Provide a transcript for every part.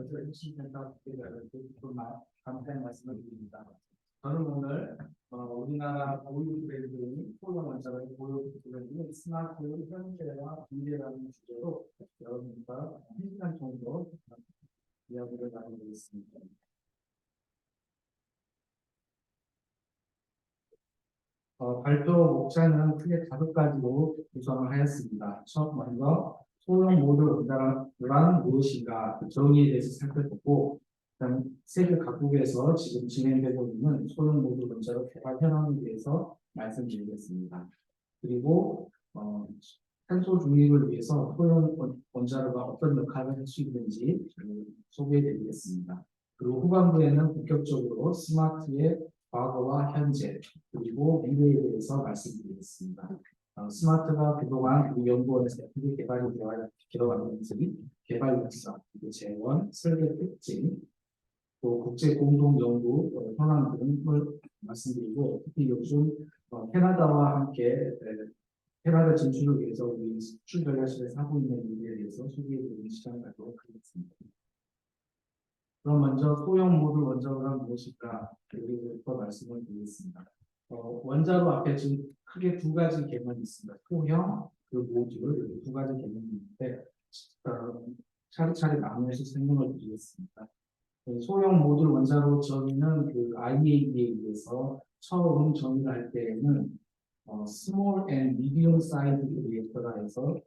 것을 핵심센터 감사의 말씀을 드립니다. 저는 오늘 우리나라 보육 브랜드인 소형 원자의 보육 브랜드인 스마트 현재와 미래라는 주제로 여러분과 1시간 정도 이야기를 나누겠습니다. 발표 목차는 크게 5가지로 구성을 하였습니다. 첫 먼저 소형 모듈 원자란 무엇인가 그 정의에 대해서 살펴보고, 그다음 세계 각국에서 지금 진행되고 있는 소형 모듈 원자로 개발 현황에 대해서 말씀드리겠습니다. 그리고 탄소 중립을 위해서 소형 원자로가 어떤 역할을 할 수 있는지 소개해드리겠습니다. 그리고 후반부에는 본격적으로 스마트의 과거와 현재 그리고 미래에 대해서 말씀드리겠습니다. 스마트가 그동안 우리 연구원에서 어떻게 개발이 되어왔는지, 개발 역사, 재원, 설계 특징, 또 국제 공동 연구 현황 등을 말씀드리고, 특히 요즘 캐나다와 함께 캐나다 진출을 위해서 우리 수출 전략실에서 하고 있는 일에 대해서 소개해드리는 시간을 갖도록 하겠습니다. 그럼 먼저 소형 모듈 원자로란 무엇일까? 여기부터 말씀을 드리겠습니다. 원자로 앞에 지금 크게 2가지 개념이 있습니다. 소형, 그리고 모듈, 2가지 개념이 있는데 차례차례 나누어서 설명을 드리겠습니다. 소형 모듈 원자로 정의는 그 IAEA에 의해서 처음 정의를 할 때에는 Small and Medium Sized Reactor라 해서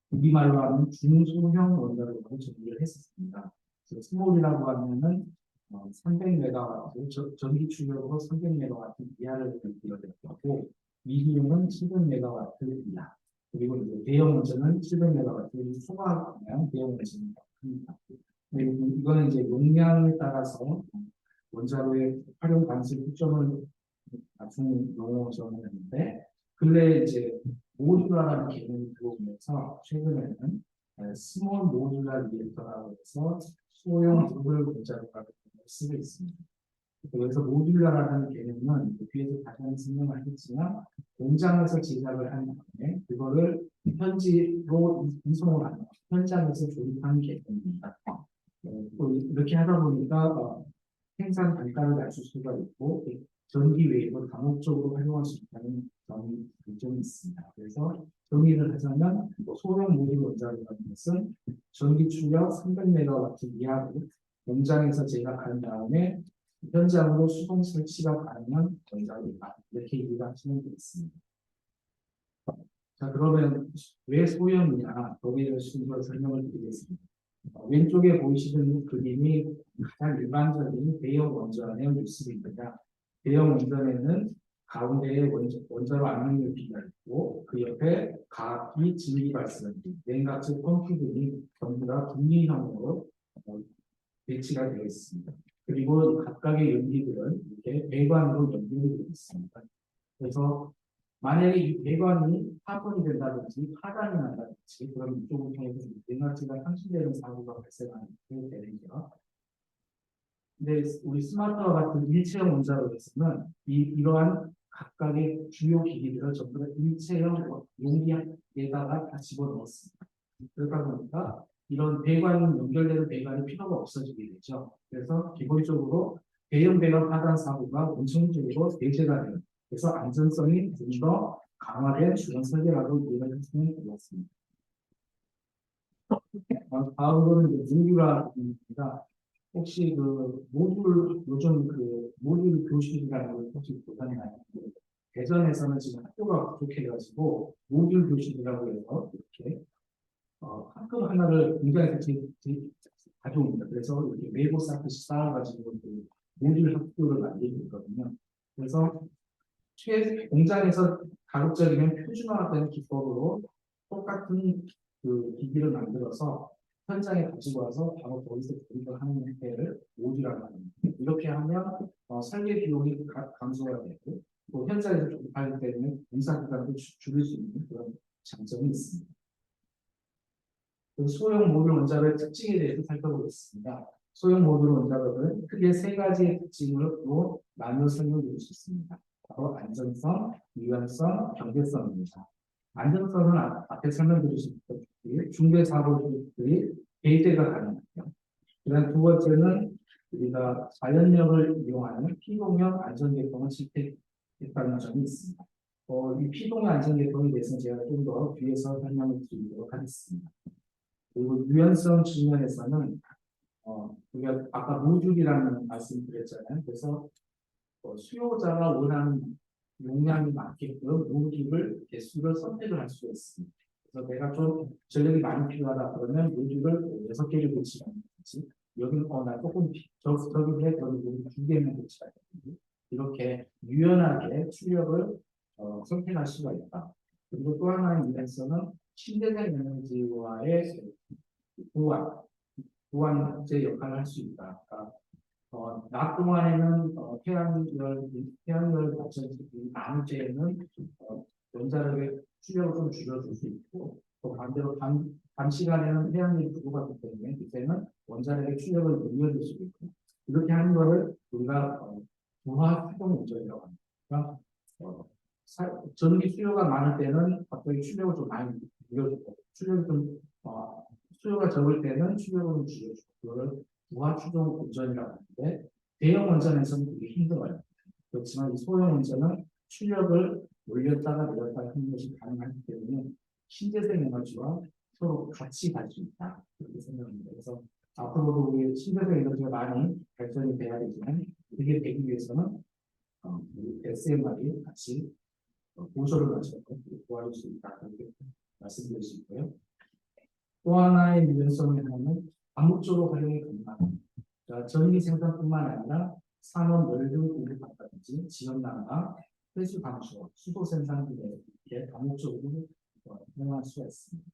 우리말로 하면 중소형 원자로라고 정의를 했었습니다. 스몰이라고 하면은 300메가와트, 전기 출력으로 300메가와트 이하를 기록했고, 미디움은 700메가와트 이하, 그리고 이제 대형 원자는 700메가와트 초과하면 대형 원자는 큽니다. 그리고 이거는 이제 용량에 따라서 원자로의 활용 가능성 특정을 낮추는 용어로 정했는데, 근래 이제 모듈라는 개념이 들어오면서 최근에는 스몰 모듈라 리액터라고 해서 소형 모듈 원자로라고 쓰고 있습니다. 그래서 모듈라라는 개념은 뒤에서 다시 한번 설명을 하겠지만, 공장에서 제작을 한 다음에 그거를 현지로 이송을 하는, 현장에서 조립하는 개념입니다. 또 이렇게 하다 보니까 생산 단가를 낮출 수가 있고, 전기 외에도 다목적으로 활용할 수 있다는 장점이 있습니다. 그래서 정의를 하자면 소형 모듈 원자로라는 것은 전기 출력 300메가와트 이하로 공장에서 제작한 다음에 현장으로 수동 설치가 가능한 원자로다, 이렇게 이해가 하시면 되겠습니다. 자, 그러면 왜 소형이냐, 거기에 대해서 순서로 설명을 드리겠습니다. 왼쪽에 보이시는 그림이 가장 일반적인 대형 원전의 모습입니다. 대형 원전에는 가운데에 원자로 압력열 기가 있고, 그 옆에 가압기, 증기 발생기, 냉각수 펌프 등이 전부 다 분리형으로 배치가 되어 있습니다. 그리고 각각의 연기들은 이렇게 배관으로 연결이 되어 있습니다. 그래서 만약에 이 배관이 파손이 된다든지 파단이 난다든지, 그럼 이쪽을 통해서 냉각수가 상실되는 사고가 발생하는 게 되는데요. 근데 우리 스마트와 같은 일체형 원자로에서는 이러한 각각의 주요 기기들을 전부 다 일체형 용기에다가 다 집어넣었습니다. 그러다 보니까 이런 배관, 연결되는 배관이 필요가 없어지게 되죠. 그래서 기본적으로 대형 배관 파단 사고가 원천적으로 배제가 되는, 그래서 안전성이 좀 더 강화된 주변 설계라고 이해를 했으면 좋겠습니다. 다음으로는 모듈화입니다. 혹시 그 모듈, 요즘 그 모듈 교실이라는 걸 혹시 보셨나요? 대전에서는 지금 학교가 부족해가지고 모듈 교실이라고 해서 이렇게 학교 하나를 공장에서 가져옵니다. 그래서 이렇게 레고 쌓듯이 쌓아가지고 모듈 학교를 만들고 있거든요. 그래서 공장에서 가급적이면 표준화된 기법으로 똑같은 그 기기를 만들어서 현장에 가지고 와서 바로 거기서 조립을 하는 형태를 모듈이라고 합니다. 이렇게 하면 설계 비용이 감소가 되고, 또 현장에서 조립하기 때문에 공사 기간도 줄일 수 있는 그런 장점이 있습니다. 소형 모듈 원자로의 특징에 대해서 살펴보겠습니다. 소형 모듈 원자로는 크게 3가지의 특징으로 나누어 설명드릴 수 있습니다. 바로 안전성, 유연성, 경제성입니다. 안전성은 앞에 설명드리신 것 중대 사고들이 배제가 가능하죠. 그다음 두 번째는 우리가 자연력을 이용하는 피동형 안전계통을 실패했다는 점이 있습니다. 이 피동형 안전계통에 대해서는 제가 좀 더 뒤에서 설명을 드리도록 하겠습니다. 그리고 유연성 측면에서는 우리가 아까 모듈이라는 말씀드렸잖아요. 그래서 수요자가 원하는 용량이 많게끔 모듈을 개수를 선택을 할 수가 있습니다. 그래서 내가 좀 전력이 많이 필요하다 그러면 모듈을 6개를 배치하는 거지. 여기는 나 조금 저기 해 저기 2개만 배치해야 되는데 이렇게 유연하게 출력을 선택할 수가 있다. 그리고 또 하나의 유연성은 신재생 에너지와의 보완제 역할을 할 수 있다. 그러니까 낮 동안에는 태양열 발전기 낮에는 원자력의 출력을 좀 줄여줄 수 있고 또 반대로 밤 시간에는 태양열이 부족하기 때문에 그때는 원자력의 출력을 늘려줄 수 있고 이렇게 하는 것을 우리가 부하 수동 운전이라고 합니다. 그러니까 전기 수요가 많을 때는 갑자기 출력을 좀 많이 늘려주고 출력이 좀 수요가 적을 때는 출력을 좀 줄여주고 그걸 부하 추종 운전이라고 하는데 대형 원전에서는 그게 힘들어요. 그렇지만 이 소형 원전은 출력을 올렸다가 내렸다가 하는 것이 가능하기 때문에 신재생 에너지와 서로 같이 갈 수 있다. 그렇게 생각합니다. 그래서 앞으로도 우리 신재생 에너지가 많이 발전이 돼야 되지만 그게 되기 위해서는 SMR이 같이 보조를 맞춰서 도와줄 수 있다. 이렇게 말씀드릴 수 있고요. 또 하나의 유연성의 하나는 암묵적으로 활용이 가능합니다. 전기 생산뿐만 아니라 산업 연료 공급한다든지 지역난과 회수 감소, 수도 생산 등에 이렇게 암묵적으로 활용할 수가 있습니다.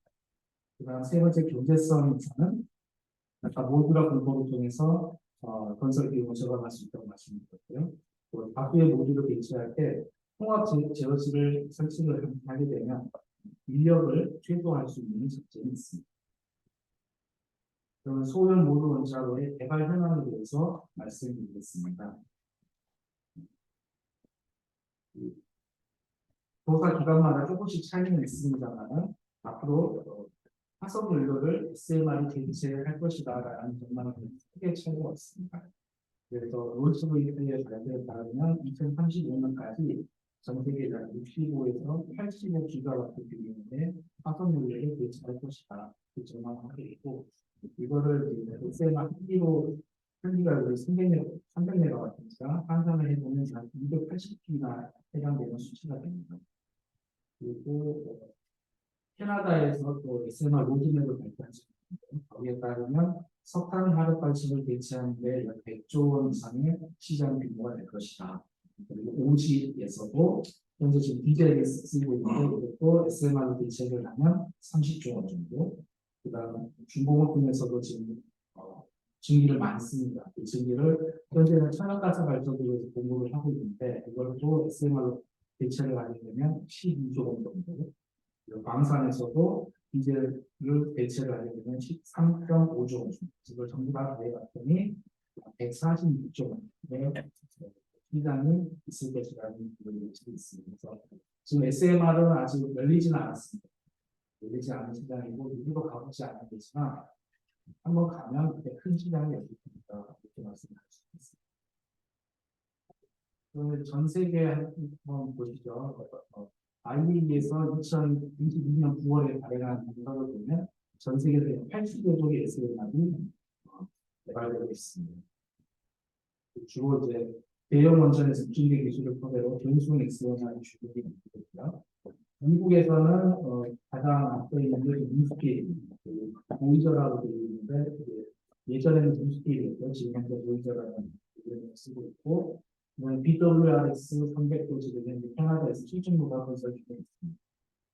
그다음 세 번째 경제성에서는 아까 모듈화 공법을 통해서 건설 비용을 절감할 수 있다고 말씀드렸고요. 또 다수의 모듈을 배치할 때 통합 제어실을 설치를 하게 되면 인력을 최소화할 수 있는 장점이 있습니다. 그러면 소형 모듈 원자로의 개발 현황에 대해서 말씀드리겠습니다. 조사 기간마다 조금씩 차이는 있습니다만 앞으로 화석 연료를 SMR이 대체할 것이다라는 전망을 크게 차이가 있습니다. 그래서 롤스로이스의 발표에 따르면 2035년까지 전 세계가 65에서 85기가와트 규모의 화석 연료를 대체할 것이다. 그 전망하고 있고 이거를 SMR 1기로 한기가 300메가와트니까 환산을 해보면 한 280기가 해당되는 수치가 됩니다. 그리고 캐나다에서 또 SMR 로드맵을 발표했습니다. 거기에 따르면 석탄 화력 발전을 대체하는 데 약 100조 원 이상의 시장 규모가 될 것이다. 그리고 오지에서도 현재 지금 디젤을 쓰고 있는데 이것도 SMR로 대체를 하면 30조 원 정도. 그다음 중공업 등에서도 지금 증기를 많이 씁니다. 그 증기를 현재는 천연가스 발전소에서 공급을 하고 있는데 이걸도 SMR로 대체를 하게 되면 12조 원 정도. 광산에서도 디젤을 대체를 하게 되면 13.5조 원. 이걸 전부 다 더해봤더니 146조 원의 시장이 있을 것이라는 예측이 있습니다. 그래서 지금 SMR은 아직 열리지는 않았습니다. 열리지 않은 시장이고 누구도 가보지 않았겠지만 한번 가면 그때 큰 시장이 열릴 겁니다. 이렇게 말씀할 수 있습니다. 전 세계 한번 보시죠. IEE에서 2022년 9월에 발행한 문서를 보면 전 세계에서 80여 종의 SMR이 개발되고 있습니다. 주로 이제 대형 원전에서 입증된 기술을 토대로 전송 SMR이 주력이 되고요. 미국에서는 가장 앞서 있는 게 뉴스케일입니다. 보이저라고 되어 있는데 예전에는 뉴스케일이었고 지금 현재 보이저라는 이름을 쓰고 있고 BWRX 300도 지금 캐나다에서 실증로가 건설 중에 있습니다.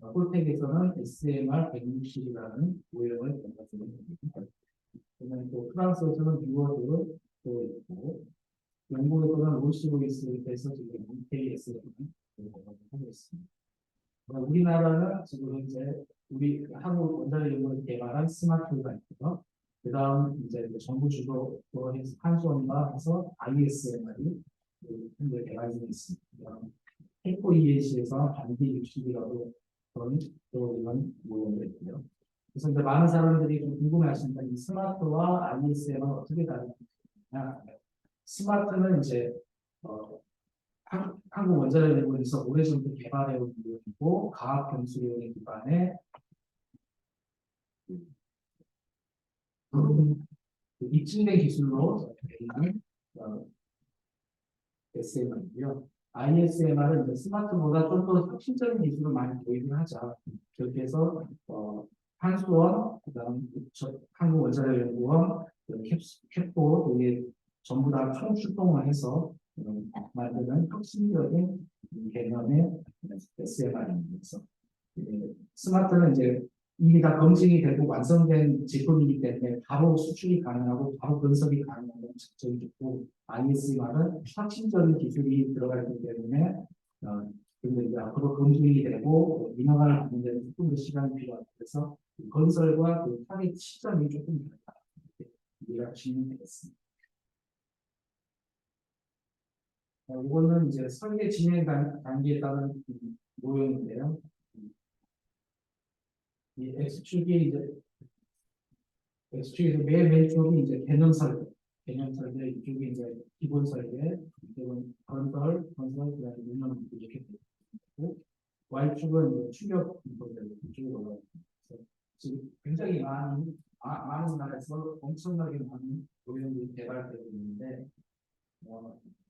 홀텍에서는 SMR 160이라는 모형을 개발하고 있습니다. 또 프랑스에서는 뉴어드로 또 있고 영국에서는 롤스로이스에서 지금 UKS를 하고 있습니다. 우리나라는 지금 이제 우리 한국 원자력연구원이 개발한 스마트가 있고요. 그 다음 이제 정부 주도로 해서 한수원과 해서 ISMR이 현재 개발 중에 있습니다. 헬코 EAC에서 반디 60이라고 그런 또 이런 모형도 있고요. 그래서 이제 많은 사람들이 좀 궁금해하신다. 이 스마트와 ISM은 어떻게 다르냐? 스마트는 이제 어, 한국 원자력연구원에서 오래전부터 개발해온 기술이고 과학 경수력에 기반해 입증된 기술로 되는 SMR이고요. ISMR은 이제 스마트보다 좀 더 혁신적인 기술을 많이 도입을 하자. 그렇게 해서 한수원, 그다음 한국 원자력연구원, 캡포 이게 전부 다 총출동을 해서 만드는 혁신적인 개념의 SMR입니다. 스마트는 이제 이미 다 검증이 되고 완성된 제품이기 때문에 바로 수출이 가능하고 바로 분석이 가능한 장점이 있고 ISMR은 혁신적인 기술이 들어가 있기 때문에 근데 이제 앞으로 검증이 되고 인허가를 받는 데는 조금 더 시간이 필요하고 그래서 건설과 그 타겟 시점이 조금 다르다. 이해가 진행되겠습니다. 이거는 이제 설계 진행 단계에 따른 모형인데요. 이 X축이 이제 X축에서 맨 왼쪽이 이제 개념 설계, 이쪽이 이제 기본 설계, 이쪽은 건설, 그다음에 운영 이렇게 되고 Y축은 이제 추격 인포들 이쪽으로 올라가고 지금 굉장히 많은 나라에서 엄청나게 많은 모형들이 개발되고 있는데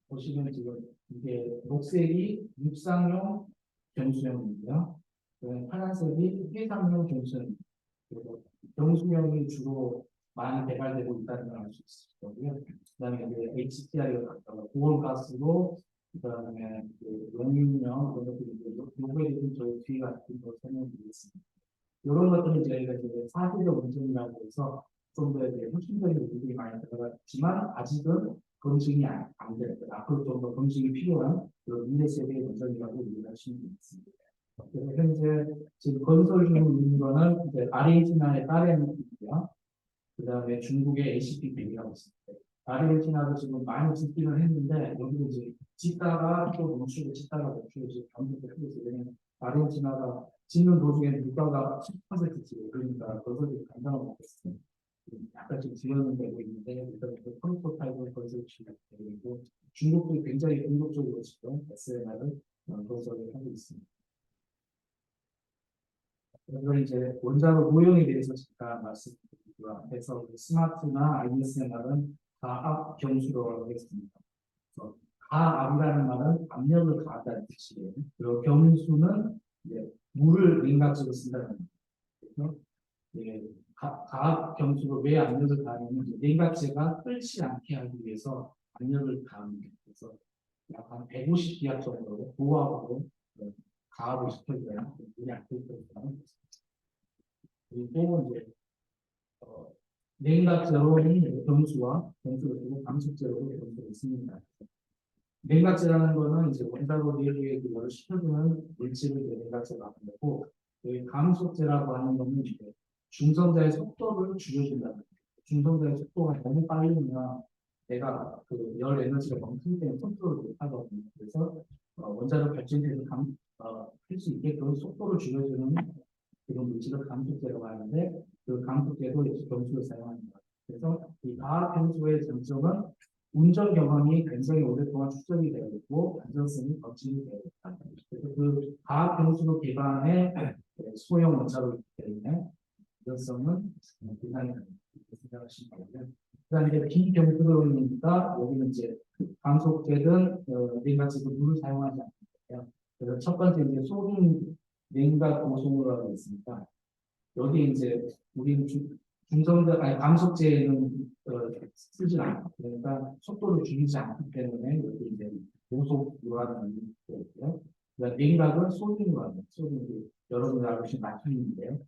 보시면 지금 이게 녹색이 육상용 경수형이고요. 파란색이 해상용 경수형. 그리고 경수형이 주로 많이 개발되고 있다는 걸 알 수 있을 거고요. 그다음에 이제 HTR과 같다가 고온가스로 그다음에 용융형 그런 것들이 요거에 대해서 저희 뒤에 같은 거 설명드리겠습니다. 이런 것들은 저희가 이제 사회적 문제라고 해서 좀 더 이제 혁신적인 부분이 많이 들어갔지만 아직은 검증이 안 됐어요. 앞으로 좀 더 검증이 필요한 그런 미래 세대의 문제라고 이해할 수 있습니다. 그래서 현재 지금 건설 중에 있는 거는 이제 아르헨티나의 따렘이고요. 그 다음에 중국의 ACPB라고 있습니다. 아르헨티나도 지금 많이 짓기는 했는데 여기도 이제 짓다가 또 멈추고 짓다가 멈추고 지금 반복을 하고 있어요. 왜냐면 아르헨티나가 짓는 도중에 물가가 10% 지금 그러니까 건설이 감당을 못했어요. 약간 좀 지연은 되고 있는데 일단 그 프로토타입을 건설 중이고 있고 중국도 굉장히 공격적으로 지금 SMR을 건설을 하고 있습니다. 그래서 이제 원자로 모형에 대해서 제가 말씀드리고요. 그래서 스마트나 ISMR은 가압 경수로 하겠습니다. 가압이라는 말은 압력을 가하다는 뜻이에요. 그리고 경수는 물을 냉각수로 쓴다는 거예요. 예, 가압 경수로 왜 압력을 가하냐면 냉각제가 끓지 않게 하기 위해서 압력을 가합니다. 그래서 약 150 기압 정도로 고압으로 가압을 시켜줘야 물이 안 끓거든요. 그리고 이제 냉각제로는 경수를 쓰고 감속제로는 경수를 씁니다. 냉각제라는 거는 이제 원자로 내부에 열을 식혀주는 물질을 냉각제라고 하는 거고, 감속제라고 하는 거는 이제 중성자의 속도를 줄여준다는 거예요. 중성자의 속도가 너무 빠르면 내가 그 열 에너지가 멈출 때는 컨트롤을 못 하거든요. 그래서 원자로 발전해서 할 수 있게끔 속도를 줄여주는 그런 물질을 감속제라고 하는데 그 감속제도 경수를 사용합니다. 그래서 이 과학 평소의 장점은 운전 경험이 굉장히 오랫동안 축적이 되어 있고 안전성이 검증이 되어 있다. 그래서 그 과학 평수로 기반의 소형 원자로이기 때문에 안전성은 굉장히 생각하시면 되고요. 그다음에 비경수로니까 여기는 이제 감속제든 냉각제도 물을 사용하지 않는데요. 그래서 첫 번째 이제 소금 냉각 고속으로 하고 있습니다. 여기 이제 우리는 중성자 아니 감속제는 쓰지 않고 그러니까 속도를 줄이지 않기 때문에 여기 이제 고속으로 하는 거고요. 냉각은 소듐으로 합니다. 소듐 여러분들 알고 계신 나트륨인데요.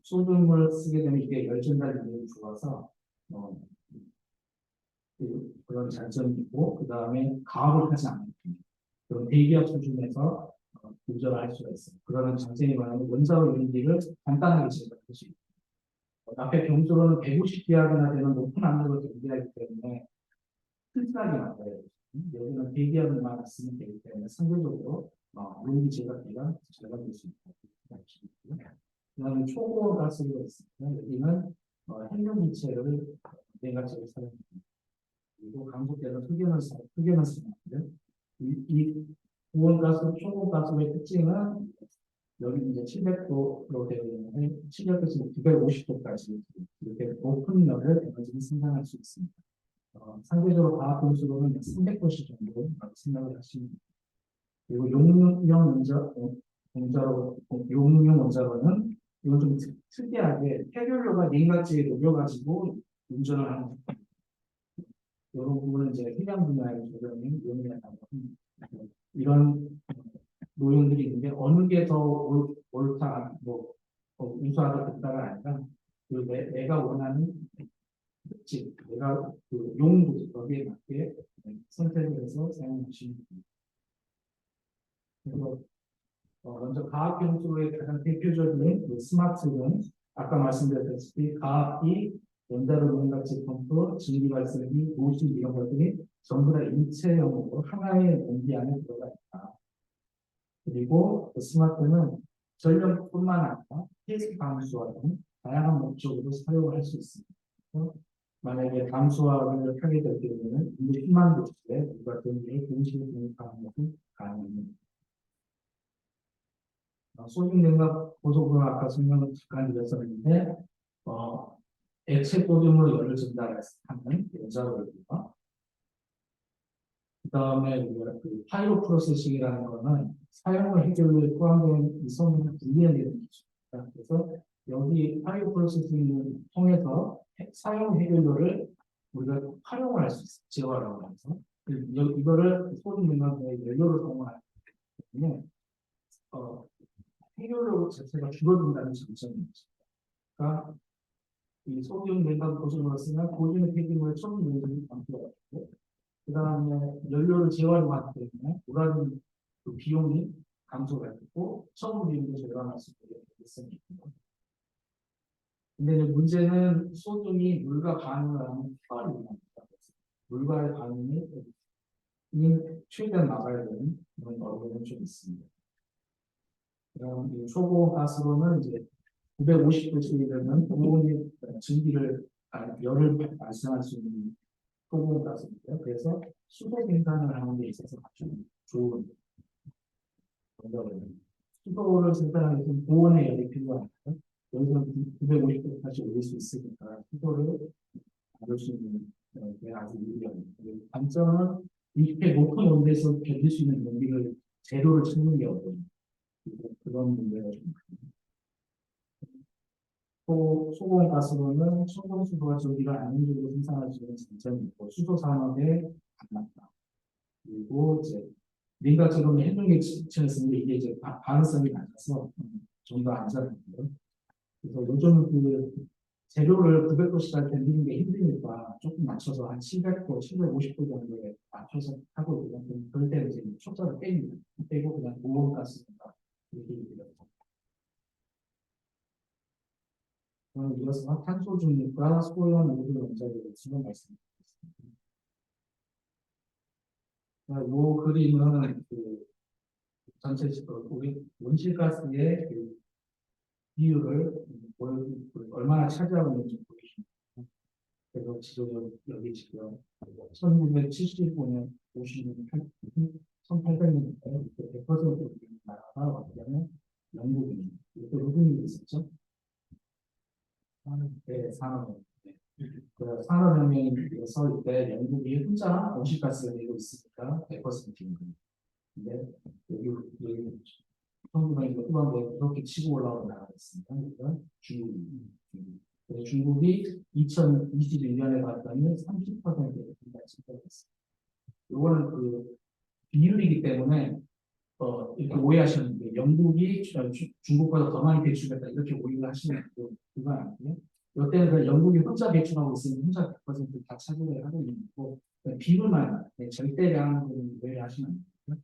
소듐을 쓰게 되면 이게 열 전달 능력이 좋아서 그런 장점이 있고 그 다음에 가압을 하지 않는 그런 대기업 수준에서 조절할 수가 있어요. 그러는 장점이 뭐냐면 원자로 연기를 간단하게 제거할 수 있어요. 앞에 경수로는 150 기압이나 되는 높은 압력을 견디하기 때문에 튼튼하게 만들어야 돼요. 여기는 대기압만 쓰면 되기 때문에 상대적으로 용기 제거기가 제거될 수 있다. 그다음에 초고온 가스가 있습니다. 여기는 헬륨기체를 냉각제로 사용합니다. 그리고 강속되는 흑연을 사용하고요. 이 고온가스, 초고가스의 특징은 여기 이제 700도로 되어 있는데 700도에서 950도까지 이렇게 높은 열을 에너지를 생산할 수 있습니다. 상대적으로 과학 공수로는 300도씨 정도 생각을 하시면 됩니다. 그리고 용융 원자로는 이건 좀 특이하게 폐연료가 냉각제에 녹여가지고 운전을 하는 이런 부분은 이제 해양 분야의 조정이 용이하다고 합니다. 이런 노용들이 있는데 어느 게 더 옳다, 우수하다, 됐다가 아니라 내가 원하는 특징, 내가 그 용도 거기에 맞게 선택을 해서 사용하시면 됩니다. 그래서 먼저 과학 경수의 가장 대표적인 그 스마트는 아까 말씀드렸다시피 과학이 원자로 냉각제 펌프, 증기 발생기, 도시 이런 것들이 전부 다 일체형으로 하나의 공기 안에 들어가 있다. 그리고 그 스마트는 전력뿐만 아니라 폐수 방수와 등 다양한 목적으로 사용을 할 수 있습니다. 만약에 담수화를 하게 될 경우에는 인도 10만 도시에 우리가 전기에 동시에 공급하는 것은 가능합니다. 소듐 냉각 고속으로 아까 설명을 잠깐 드렸었는데 액체 소듐으로 열을 전달하는 연자로입니다. 그 다음에 우리가 그 파이로 프로세싱이라는 거는 사용 해결료에 포함된 이성분을 분리해내는 기술입니다. 그래서 여기 파이로 프로세싱을 통해서 사용 해결료를 우리가 활용을 할 수 있어요. 재활용을 해서 이거를 소듐 냉각의 연료를 사용하기 때문에 해결료 자체가 줄어든다는 장점이 있습니다. 그러니까 이 소듐 냉각 고속으로 쓰면 고준의 폐기물을 처음 내는 방법이고 그 다음에 연료를 재활용하기 때문에 우라늄 그 비용이 감소가 되고 처분 비용도 절감할 수 있게 됐습니다. 근데 이제 문제는 소듐이 물과 반응을 하는 효과를 일어납니다. 물과의 반응이 최대한 막아야 되는 그런 어려움이 좀 있습니다. 그럼 이 초고온 가스로는 이제 950도쯤이 되면 고온이 열을 발생할 수 있는 초고온 가스입니다. 그래서 수소 생산을 하는 데 있어서 아주 좋은 방법입니다. 수소를 생산하기 위해서 고온의 열이 필요합니다. 여기서 950도까지 올릴 수 있으니까 수소를 만들 수 있는 게 아주 유리합니다. 단점은 이렇게 높은 온도에서 견딜 수 있는 용기를 재료를 찾는 게 어려워요. 그런 문제가 좀 큽니다. 또 소고온 가스로는 첨성수소가 전기를 안정적으로 생산할 수 있는 장점이 있고 수소 산업에 가깝다. 그리고 이제 냉각제로는 해동기체였는데 이게 이제 반응성이 낮아서 좀 더 안전하고요. 그래서 요즘 그 재료를 900도씨까지 견디는 게 힘드니까 조금 맞춰서 한 700도, 750도 정도에 맞춰서 하고 있거든요. 그럴 때 이제 초점을 빼고 그냥 고온 가스입니다. 이렇게 얘기해요. 이어서 탄소 중립과 소형 모듈 원자력에 대해서 말씀드리겠습니다. 이 그림은 그 전체적으로 우리 온실가스의 그 비율을 얼마나 차지하고 있는지 보여줍니다. 그래서 지금 여기 지금 1975년 50년 1800년대 100% 나라가 그다음에 영국입니다. 이렇게 루빈이 있었죠. 네, 산업革命. 그 산업혁명이 설 때 영국이 혼자 온실가스를 내고 있으니까 100%인 거예요. 근데 여기 1900년대 후반부에 그렇게 치고 올라오는 나라가 있습니다. 그러니까 중국입니다. 그래서 중국이 2021년에 봤더니 30%를 증가했습니다. 이거는 그 비율이기 때문에 이렇게 오해하시는데 영국이 중국보다 더 많이 배출했다 이렇게 오해를 하시는 그건 아니고요. 이때는 그 영국이 혼자 배출하고 있으면 혼자 100%다 차지를 하고 있는 거고 비율만 절대량은 오해하시면 안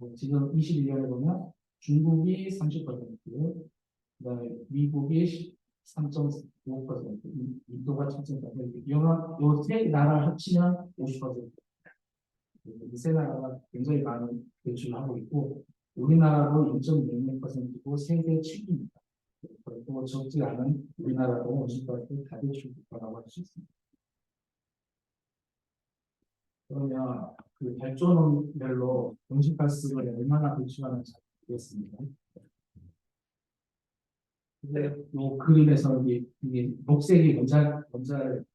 돼요. 지금 21년에 보면 중국이 30%고 그다음에 미국이 3.5%, 인도가 7.4%, 이세 나라를 합치면 50%. 이 세 나라가 굉장히 많은 배출을 하고 있고 우리나라도 1.66%고 세계 7위입니다. 또 적지 않은 우리나라도 온실가스 다배출 국가라고 할 수 있습니다. 그러면 그 발전원별로 온실가스를 얼마나 배출하는지 알겠습니다. 근데 이 그림에서 이게 녹색이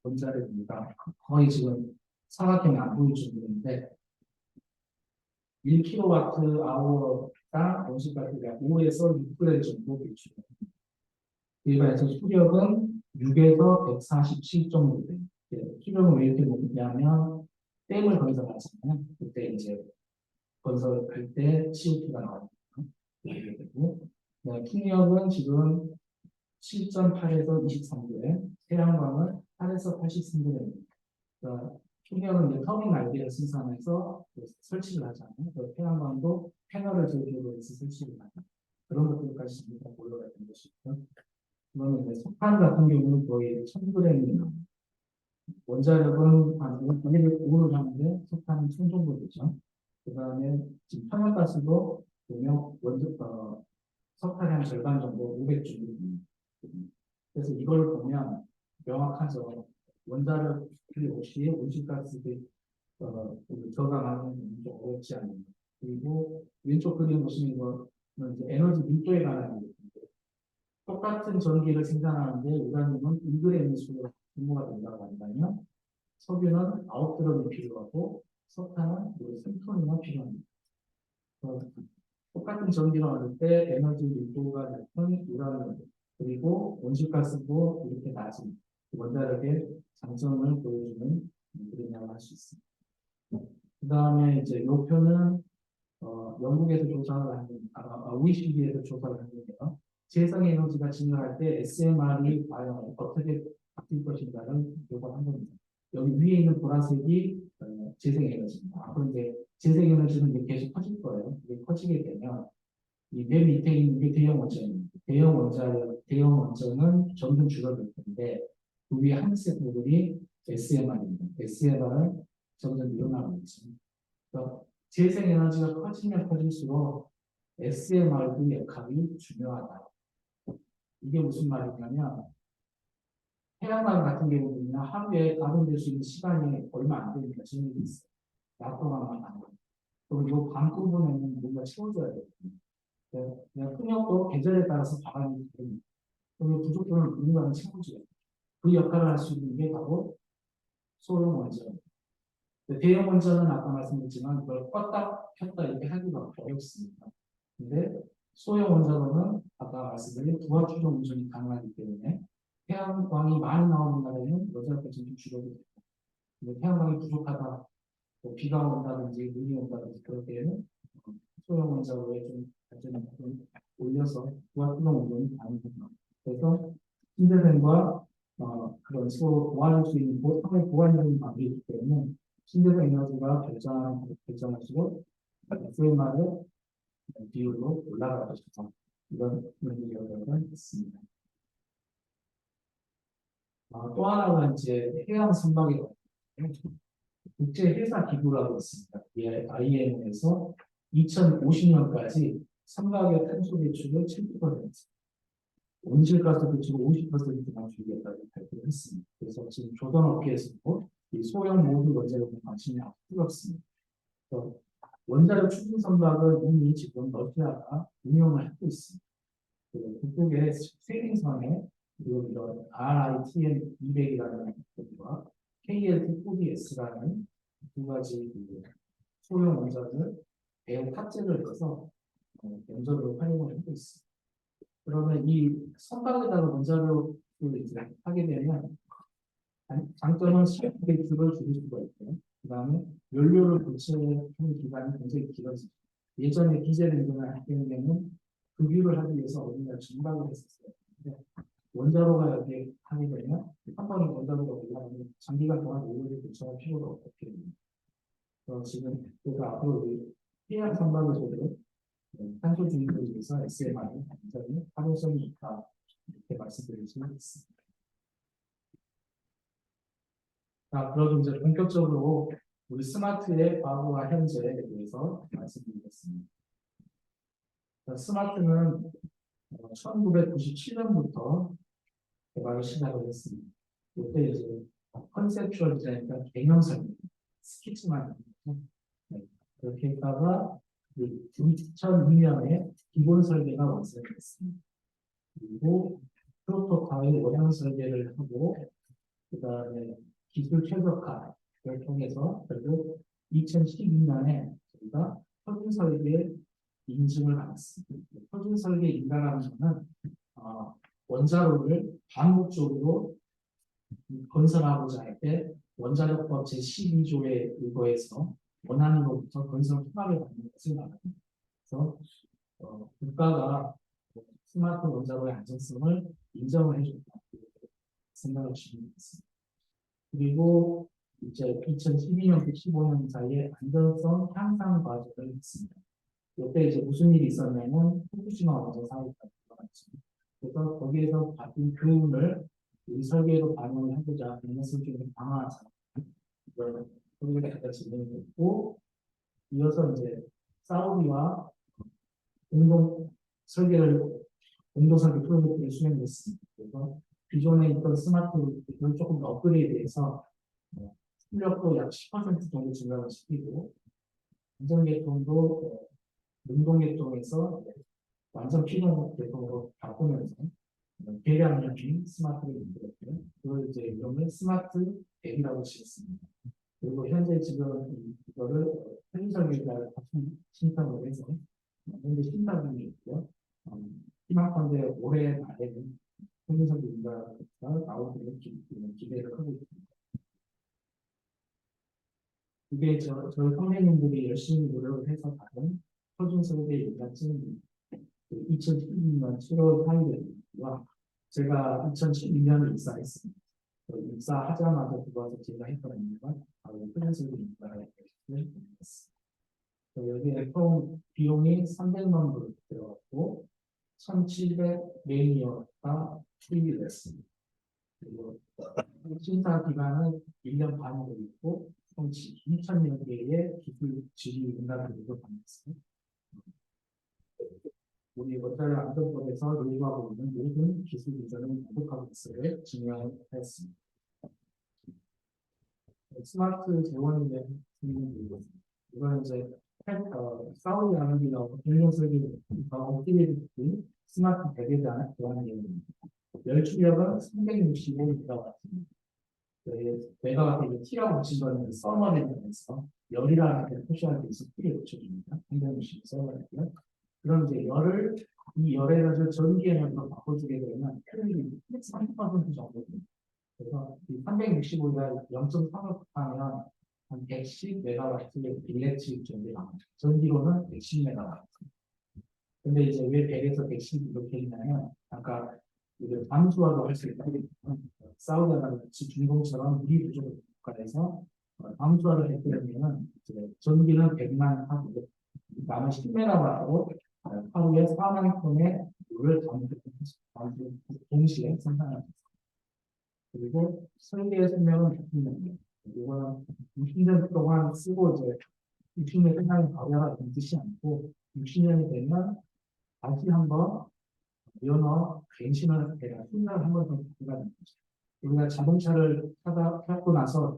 원자력입니다. 거의 지금 사각형이 안 보일 정도인데 1kWh당 온실가스가 5에서 6g 정도 배출합니다. 일반에서 수력은 6에서 147 정도 돼요. 수력은 왜 이렇게 높냐면 댐을 건설하잖아요. 그때 이제 건설할 때 CO2가 나오니까 이렇게 되고, 풍력은 지금 7.8에서 23g, 태양광은 8에서 83g입니다. 그러니까 풍력은 이제 터빈 날개를 생산해서 설치를 하잖아요. 태양광도 패널을 제조로 해서 설치를 하죠. 그런 것들까지 전부 다 보여야 되는 것이고요. 그러면 이제 석탄 같은 경우는 거의 1000g입니다. 원자력은 한 5를 하는데 석탄은 1000 정도 되죠. 그 다음에 지금 천연가스도 보면 석탄이 한 절반 정도 500 정도 됩니다. 그래서 이걸 보면 명확하죠. 원자력 필요 없이 온실가스를 저감하는 좀 어렵지 않습니다. 그리고 왼쪽 그림 보시는 거는 이제 에너지 밀도에 관한 얘기인데 똑같은 전기를 생산하는데 우라늄은 1g의 수로 분모가 된다고 한다면 석유는 9g이 필요하고 석탄은 3톤이나 필요합니다. 똑같은 전기를 얻을 때 에너지 밀도가 높은 우라늄 그리고 온실가스도 이렇게 낮은 원자력의 장점을 보여주는 그림이라고 할 수 있습니다. 그 다음에 이제 이 표는 영국에서 조사를 하는, OECD에서 조사를 하는데요. 재생에너지가 증가할 때 SMR이 과연 어떻게 바뀔 것인가를 요구한 겁니다. 여기 위에 있는 보라색이 재생에너지입니다. 앞으로 이제 재생에너지는 계속 커질 거예요. 이게 커지게 되면 이 맨 밑에 있는 게 대형 원전입니다. 대형 원전은 점점 줄어들 텐데 그 위에 하늘색 부분이 SMR입니다. SMR은 점점 늘어나고 있습니다. 그러니까 재생에너지가 커지면 커질수록 SMR의 역할이 중요하다. 이게 무슨 말이냐면 태양광 같은 경우는 하루에 가동될 수 있는 시간이 얼마 안 되니까 정해져 있어요. 낮 동안만 안 돼요. 그럼 이 밤 부분에는 뭔가 채워줘야 되거든요. 풍력도 계절에 따라서 바람이 됩니다. 그럼 부족분을 누군가는 채워줘야 돼요. 그 역할을 할 수 있는 게 바로 소형 원전. 대형 원전은 아까 말씀드렸지만 그걸 껐다 켰다 이렇게 하기가 어렵습니다. 근데 소형 원자로는 아까 말씀드린 부하 추정 운전이 가능하기 때문에 태양광이 많이 나오는 날에는 여자까지 좀 줄어도 됩니다. 근데 태양광이 부족하다, 뭐 비가 온다든지 눈이 온다든지 그럴 때에는 소형 원자로에 좀 발전을 좀 올려서 부하 추정 운전이 가능합니다. 그래서 신재생과 그런 서로 도와줄 수 있는 상당히 보완적인 방법이기 때문에 신재생 에너지가 발전할수록 SMR의 비율로 올라갈 것이다. 이런 의견을 있습니다. 또 하나는 이제 해양 선박에 국제 회사 기구라고 있습니다. IMO에서 2050년까지 선박의 탄소 배출을 7%, 온실가스 배출을 50%나 줄이겠다고 발표를 했습니다. 그래서 지금 조선업계에서도 이 소형 모듈 원자력에 관심이 아주 뜨겁습니다. 원자력 추진 선박을 이미 지금 러시아가 운영을 하고 있습니다. 북극의 스웨링선에 그리고 이런 RITM 200이라는 것과 KLT4DS라는 두 가지 소형 원자를 대형 탑재를 해서 원자로 활용을 하고 있습니다. 그러면 이 선박에다가 원자력을 이제 하게 되면 장점은 시간 베이스를 줄일 수가 있고요. 그 다음에 연료를 교체하는 기간이 굉장히 길어집니다. 예전에 디젤 엔진을 할 때는 급유를 하기 위해서 우리가 증박을 했었어요. 원자로가 여기에 하게 되면 한 번에 원자로가 올라가면 장기간 동안 오일을 교체할 필요가 없게 됩니다. 그래서 앞으로 해양 선박에서도 탄소 중립을 위해서 SMR이 굉장히 활용성이 있다 이렇게 말씀드릴 수 있습니다. 자, 그럼 이제 본격적으로 우리 스마트의 과거와 현재에 대해서 말씀드리겠습니다. 스마트는 1997년부터 개발을 시작을 했습니다. 이때 이제 컨셉추얼 디자인과 개념 설계, 스케치만 했죠. 네. 그렇게 했다가 2002년에 기본 설계가 완성이 됐습니다. 그리고 프로토타입 모양 설계를 하고 그다음에 기술 최적화를 통해서 결국 2012년에 저희가 표준 설계 인증을 받았습니다. 표준 설계 인가라는 것은 원자로를 반복적으로 건설하고자 할 때 원자력법 제12조에 의거해서 원안으로부터 건설 허가를 받는 것을 말합니다. 그래서 국가가 스마트 원자로의 안전성을 인정을 해줬다 생각을 주시면 되겠습니다. 그리고 이제 2012년부터 15년 사이에 안전성 향상 과정을 했습니다. 이때 이제 무슨 일이 있었냐면 후쿠시마 원전 사고가 일어났죠. 그래서 거기에서 받은 교훈을 우리 설계로 반영을 하고자 비즈니스 좀 강화하자. 이걸 설계가 약간 진행이 됐고 이어서 이제 사우디와 공동 설계를 공동 설계 프로젝트를 수행했습니다. 그래서 기존에 있던 스마트를 조금 더 업그레이드해서 출력도 약 10% 정도 증가를 시키고 안전계통도 능동계통에서 완전 필요 계통으로 바꾸면서 대량적인 스마트를 만들었고요. 그걸 이제 이름을 스마트 앱이라고 지었습니다. 그리고 현재 지금 이거를 편의설계자를 신청을 해서 현재 심사 중에 있고요. 희망컨대 올해 말에는 편의설계자가 나오기를 기대를 하고 있습니다. 이게 저희 선생님들이 열심히 노력을 해서 받은 표준설계 인가증입니다. 2012년 7월 4일에와 제가 2012년에 입사했습니다. 입사하자마자 들어와서 제가 했던 일과 바로 표준설계 인가를 했습니다. 여기에 총 비용이 300만 불 들어갔고 1,700매니어가 투입이 됐습니다. 그리고 심사 기간은 1년 반으로 있고 총 2,000여 개의 기술 지리 인가를 받았습니다. 우리 원자력 안전법에서 요구하고 있는 모든 기술 기준을 만족하고 있음을 증명했습니다. 스마트 재원에 대한 질문드리겠습니다. 이건 이제 사우디 아라비아와 공동 설계가 업그레이드 스마트 베개에 대한 내용입니다. 열출력은 365메가와트입니다. 메가와트 T라고 붙인 거는 서머에 대해서 열이라는 게 표시할 때 있어 T를 붙여줍니다. 365 서머이고요. 그럼 이제 이 열에 대해서 전기 에너지로 바꿔주게 되면 효율이 30% 정도입니다. 그래서 이 365가 0.3을 곱하면 한 110메가와트의 일렉트릭 전기 나옵니다. 전기로는 110메가와트. 근데 이제 왜 100에서 110 이렇게 했냐면 아까 잠수화도 할 수 있다. 사우디아라비아 중동처럼 물이 부족한 국가에서 잠수화를 했기 때문에 전기는 100만 하고 남은 10메가와트로 하루에 4만 톤의 물을 동시에 생산합니다. 그리고 설계의 설명은 60년입니다. 이거는 60년 동안 쓰고 이제 60년 생산이 과거가 되지 않고 60년이 되면 다시 한번 연어 갱신을 해야 훈련을 한번 더 받게 되는 거죠. 우리가 자동차를 타고 나서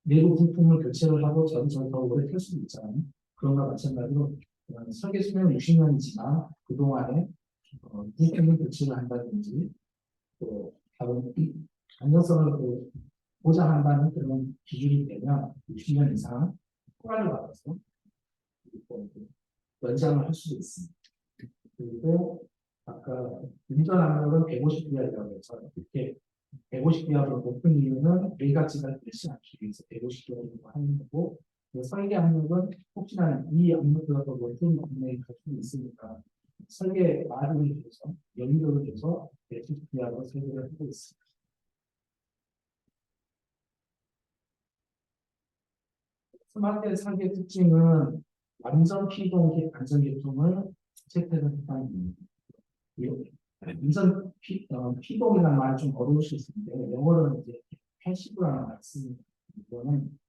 내부 부품을 교체를 하고 자동차를 더 오래 탈 수도 있잖아요. 그런 거와 마찬가지로 설계 수명은 60년이지만 그동안에 부품을 교체를 한다든지 또 다른 안전성을 보장한다는 그런 기준이 되면 60년 이상 허가를 받아서 연장을 할 수도 있습니다. 그리고 아까 운전 압력은 150기압이라고 해서 이렇게 150기압으로 높은 이유는 외가치가 되지 않기 위해서 150기압으로 하는 거고 설계 압력은 혹시나 이 압력보다 더 높은 압력이 갈 수 있으니까 설계 마진을 줘서 연료를 줘서 150기압으로 설계를 하고 있습니다. 스마트 설계 특징은 완전 피동 안전계통을 채택을 했다는 완전 피동이라는 말이 좀 어려울 수 있는데 영어로는 이제 패시브라는 말을 씁니다. 이거는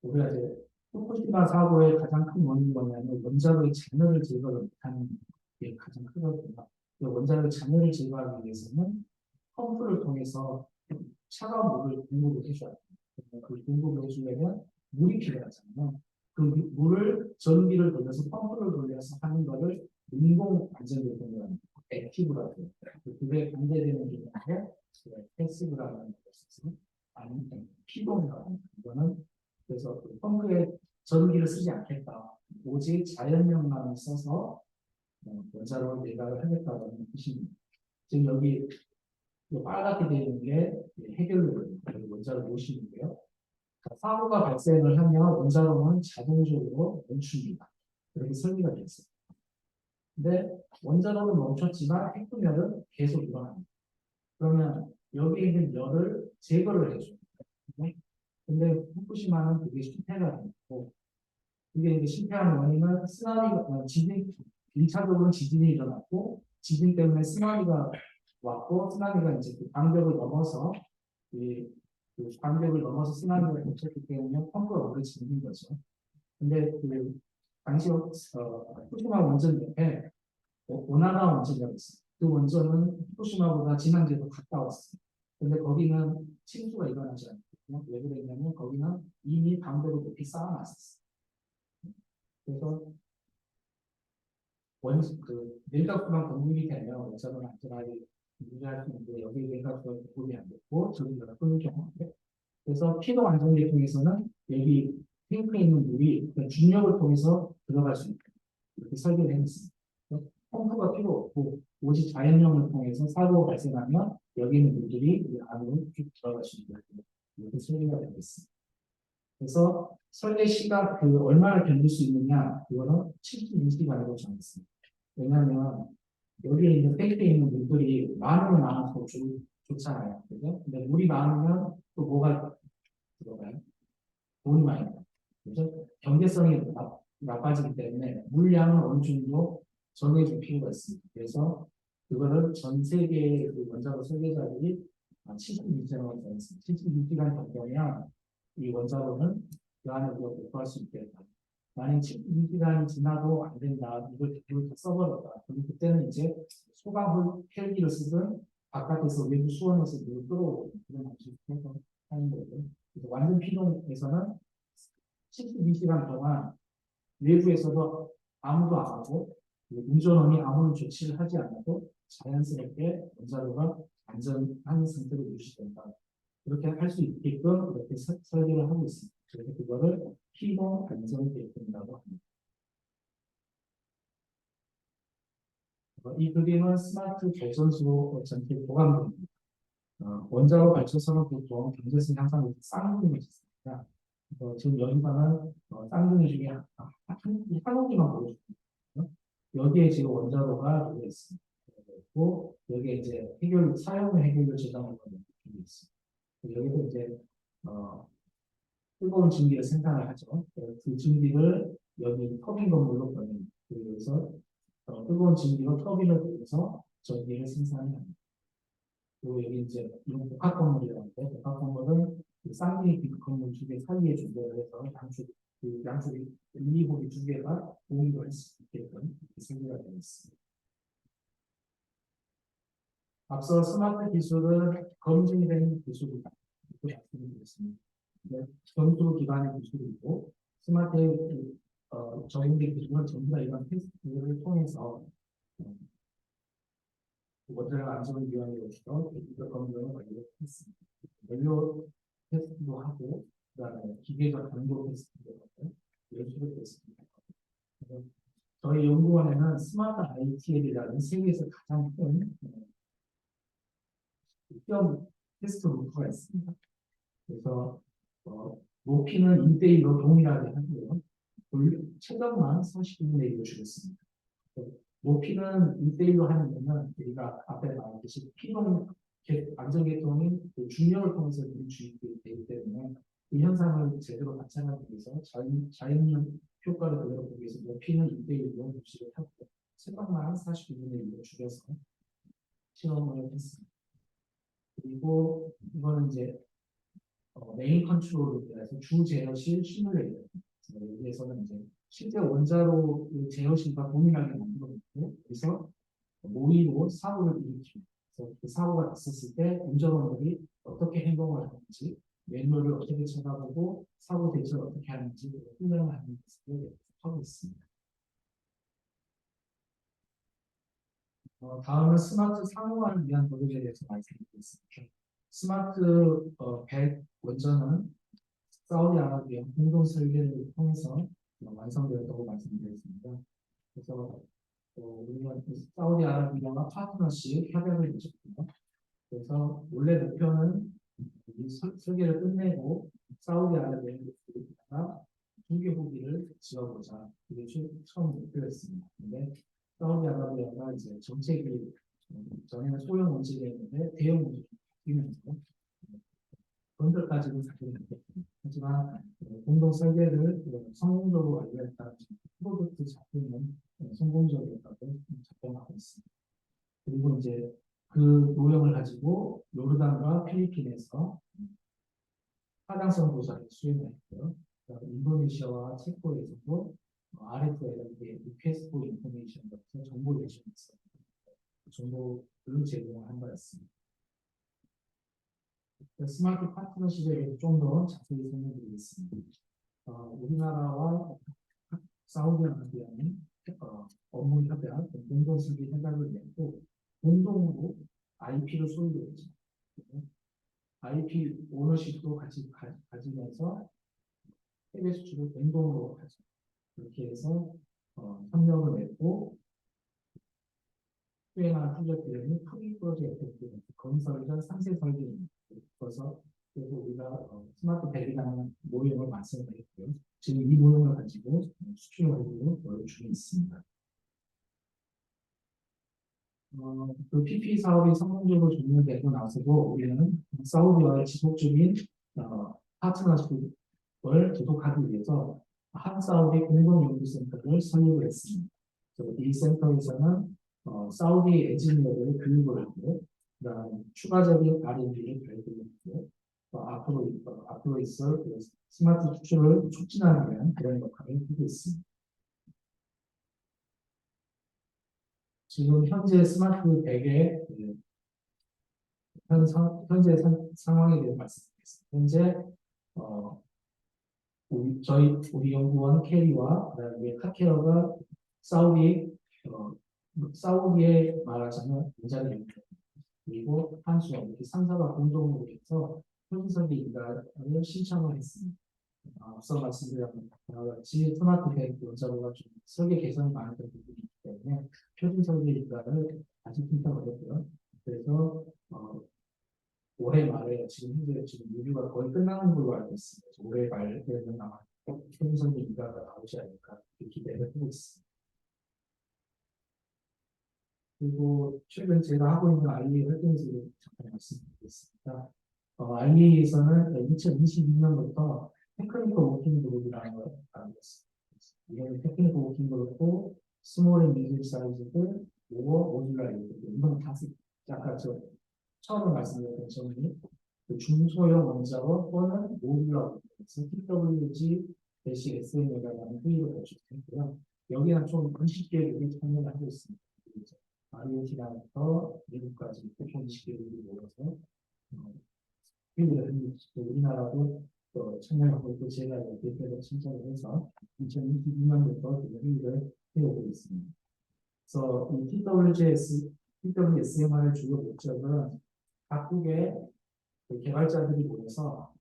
우리가 이제 후쿠시마 사고의 가장 큰 원인이 뭐냐면 원자로의 잔해를 제거를 못하는 이게 가장 크거든요. 원자력 잔해를 제거하기 위해서는 펌프를 통해서 차가운 물을 공급을 해줘야 돼요. 그 공급을 해주려면 물이 필요하잖아요. 그 물을 전기를 돌려서 펌프를 돌려서 하는 거를 인공 안전제품이라는 액티브라고 해요. 그게 반대되는 게 있는데 패시브라는 것이 있어서 아니면 피동이라고 합니다. 이거는 그래서 그 펌프에 전기를 쓰지 않겠다. 오직 자연력만을 써서 원자로 내각을 하겠다는 뜻입니다. 지금 여기 빨갛게 되어 있는 게 해결료입니다. 원자로 모시는데요. 사고가 발생을 하면 원자로는 자동적으로 멈춥니다. 그렇게 설계가 되어 있어요. 근데 원자로는 멈췄지만 핵분열은 계속 일어납니다. 그러면 여기 있는 열을 제거를 해줘요. 근데 후쿠시마는 그게 실패가 되고, 그게 이제 실패한 원인은 쓰나미가, 지진, 1차적으로는 지진이 일어났고, 지진 때문에 쓰나미가 왔고, 쓰나미가 이제 그 방벽을 넘어서, 그 방벽을 넘어서 쓰나미가 겹쳤기 때문에 펌프가 오래 잠긴 거죠. 근데 그 당시 후쿠시마 원전 옆에 오나가 원전이라고 있어요. 그 원전은 후쿠시마보다 진앙지에 더 가까웠어요. 근데 거기는 침수가 일어나지 않거든요. 왜 그랬냐면 거기는 이미 방벽을 높이 쌓아놨었어요. 그래서 냉각수만 공급이 되면 원자로는 안전하게 유지할 수 있는데 여기 냉각수가 공급이 안 됐고 저기 열을 경우인데 그래서 피도 안전 계통에서는 여기 탱크에 있는 물이 중력을 통해서 들어갈 수 있게 이렇게 설계를 해놨습니다. 펌프가 필요 없고 오직 자연력을 통해서 사고가 발생하면 여기 있는 물들이 이 안으로 쭉 들어갈 수 있게 이렇게 설계가 되어 있습니다. 그래서 설계 시간 얼마나 견딜 수 있느냐 그거는 72시간으로 정했습니다. 왜냐하면 여기에 있는 탱크에 있는 물들이 많으면 많아서 좋잖아요. 그죠? 근데 물이 많으면 또 뭐가 들어가요? 돈이 많이 나요. 그래서 경제성이 나빠지기 때문에 물량은 어느 정도 정해줄 필요가 있습니다. 그래서 그거를 전 세계의 그 원자로 설계자들이 72시간으로 정했습니다. 72시간 정도면 이 원자로는 그 안에 우리가 복구할 수 있겠다. 만약 72시간이 지나도 안 된다. 이걸 다 써버렸다. 그럼 그때는 이제 소각을 헬기를 쓰든 바깥에서 외부 수원에서 물을 끌어오고 그런 방식으로 하는 거고요. 완전 피동에서는 72시간 동안 외부에서도 아무도 안 하고 운전원이 아무런 조치를 하지 않아도 자연스럽게 원자로가 안전한 상태로 유지된다. 그렇게 할 수 있게끔 이렇게 설계를 하고 있습니다. 그래서 그거를 피동 안전 계획이라고 합니다. 이 그림은 스마트 발전소 전체 보관부입니다. 원자로 발전소는 보통 경제성 향상을 쌍둥이로 짓습니다. 지금 여기서는 쌍둥이 중에 한 호기만 보여줍니다. 여기에 지금 원자로가 들어 있습니다. 그리고 여기에 이제 사용 해결 저장을 하는 게 있습니다. 여기서 이제 뜨거운 증기를 생산을 하죠. 그 증기를 여기 터빈 건물로 보냅니다. 그리고 여기서 뜨거운 증기로 터빈을 돌려서 전기를 생산합니다. 그리고 여기 이제 이런 복합 건물이라고 하는데 복합 건물은 그 쌍둥이 건물 두 개 사이에 준비를 해서 양쪽이 1, 2호기 두 개가 공유를 할 수 있게끔 이렇게 설계가 되어 있습니다. 앞서 스마트 기술은 검증된 기술이다. 이렇게 말씀드렸습니다. 점수 기반의 기술이고 스마트의 적용된 기술은 전부 다 이런 테스트를 통해서 원자력 안전위원회로서 기술 검증을 완료했습니다. 연료 테스트도 하고 그다음에 기계적 강도 테스트도 하고 이런 식으로 됐습니다. 저희 연구원에는 스마트 ITL이라는 세계에서 가장 큰 시험 테스트 루트가 있습니다. 그래서 높이는 1대1로 동일하게 하고요. 체감만 40분의 1로 주겠습니다. 높이는 1대1로 하는 거는 우리가 앞에 말했듯이 피동 안전계통이 중력을 통해서 주입이 되기 때문에 그 현상을 제대로 관찰하기 위해서 자연력 효과를 그대로 보기 위해서 높이는 1대1로 입식을 하고 체감만 40분의 1로 줄여서 시험을 했습니다. 그리고 이거는 이제 메인 컨트롤을 위해서 주 제어실 시뮬레이터 여기에서는 이제 실제 원자로 제어실과 동일하게 만들어놓고 그래서 모의로 사고를 일으키고 그래서 그 사고가 났었을 때 운전원들이 어떻게 행동을 하는지 매뉴얼을 어떻게 찾아보고 사고 대처를 어떻게 하는지 훈련을 하는 것을 하고 있습니다. 다음은 스마트 상호화를 위한 노력에 대해서 말씀드리겠습니다. 스마트 100 원전은 사우디아라비아 공동 설계를 통해서 완성되었다고 말씀드렸습니다. 그래서 우리가 사우디아라비아와 파트너십 협약을 맺었고요. 그래서 원래 목표는 이 설계를 끝내고 사우디아라비아가 중개 후기를 지어보자. 이게 처음 목표였습니다. 근데 사우디아라비아가 이제 정책이 전에는 소형 원칙이었는데 대형 원칙이 바뀌면서 건설까지는 사실은 못했습니다. 하지만 공동 설계를 성공적으로 완료했다는 프로젝트 작품은 성공적이었다고 작성하고 있습니다. 그리고 이제 그 노력을 가지고 요르단과 필리핀에서 타당성 조사를 수행했고요. 인도네시아와 체코에서도 RF에 리퀘스트 인포메이션으로서 정보 요청에서 정보를 제공을 한 거였습니다. 스마트 파트너십에 대해서 좀 더 자세히 설명드리겠습니다. 우리나라와 사우디아라비아는 업무 협약, 공동 설계 협약을 맺고 공동으로 IP를 소유했죠. IP 오너십도 같이 가지면서 해외 수출을 공동으로 하죠. 그렇게 해서 협력을 맺고 수행한 프로젝트는 프리 프로젝트 건설과 상세 설계입니다. 그래서 우리가 스마트 벨이라는 모형을 말씀드렸고요. 지금 이 모형을 가지고 수출하고 노력 중에 있습니다. 그 PP 사업이 성공적으로 종료되고 나서도 우리는 사우디와의 지속적인 파트너십을 지속하기 위해서 한 사우디 공동연구센터를 설립을 했습니다. 이 센터에서는 사우디 엔지니어들의 교육을 하고 그다음 추가적인 R&D를 발굴하고 앞으로 있을 스마트 수출을 촉진하기 위한 그런 역할을 하고 있습니다. 지금 현재 스마트 100의 현재 상황에 대해 말씀드리겠습니다. 현재 우리 연구원 캐리와 그다음에 카케어가 사우디에 말하자면 인자를 그리고 한수원 이렇게 3사가 공동으로 해서 표준설계 인가를 신청을 했습니다. 앞서 말씀드린 바와 같이 스마트 100 원자로가 좀 설계 개선이 많았던 부분이 있기 때문에 표준 설계 인가를 다시 신청을 했고요. 그래서 올해 말에 지금 리뷰가 거의 끝나는 걸로 알고 있습니다. 올해 말에는 아마 표준 설계 인가가 나오지 않을까 기대를 하고 있습니다. 그리고 최근 제가 하고 있는 IEA 활동지를 잠깐 말씀드리겠습니다. IEA에서는 2022년부터 테크니컬 워킹 그룹이라는 걸 만들었습니다. 이거는 테크니컬 워킹 그룹도 스몰 앤 미디엄 사이즈들, 모듈라 이런 다섯 아까 저 처음에 말씀드렸던 점이 중소형 원자로 또는 모듈라 TWG-SM이라는 회의를 거쳤고요. 여기는 좀 20개국이 참여를 하고 있습니다. 아르헨티나부터 미국까지 총 20개국이 모여서 회의를 합니다. 우리나라도 참여하고 있고 제가 대표로 신청을 해서 2022년부터 회의를 해오고 있습니다. 그래서 이 TWSMR의 주요 목적은 각국의 개발자들이 모여서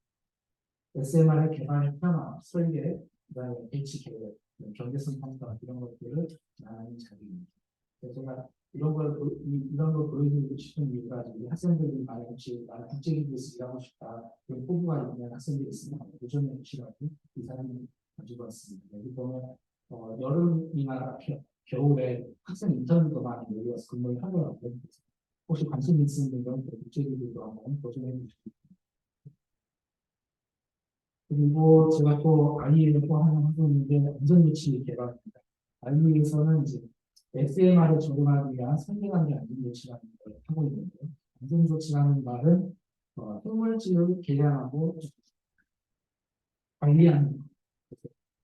SMR의 개발 현황, 설계, 그다음에 배치 계획, 경제성 평가 이런 것들을 나누는 자리입니다. 제가 이런 걸 보여드리고 싶은 이유가 우리 학생들이 많이 혹시 나는 국제기구에서 일하고 싶다 그런 포부가 있는 학생들이 있으면 도전해 주시라고 이 사람을 가지고 왔습니다. 여기 보면 여름이나 겨울에 학생 인턴들도 많이 모여서 근무를 하더라고요. 혹시 관심 있으면 국제기구도 한번 도전해 주시기 그리고 제가 또 IE를 또 하나 하고 있는데 안전조치 개발입니다. IE에서는 이제 SMR을 적용하기 위한 선진화된 안전조치라는 걸 하고 있는데요. 안전조치라는 말은 생물질을 개량하고 관리하는 것.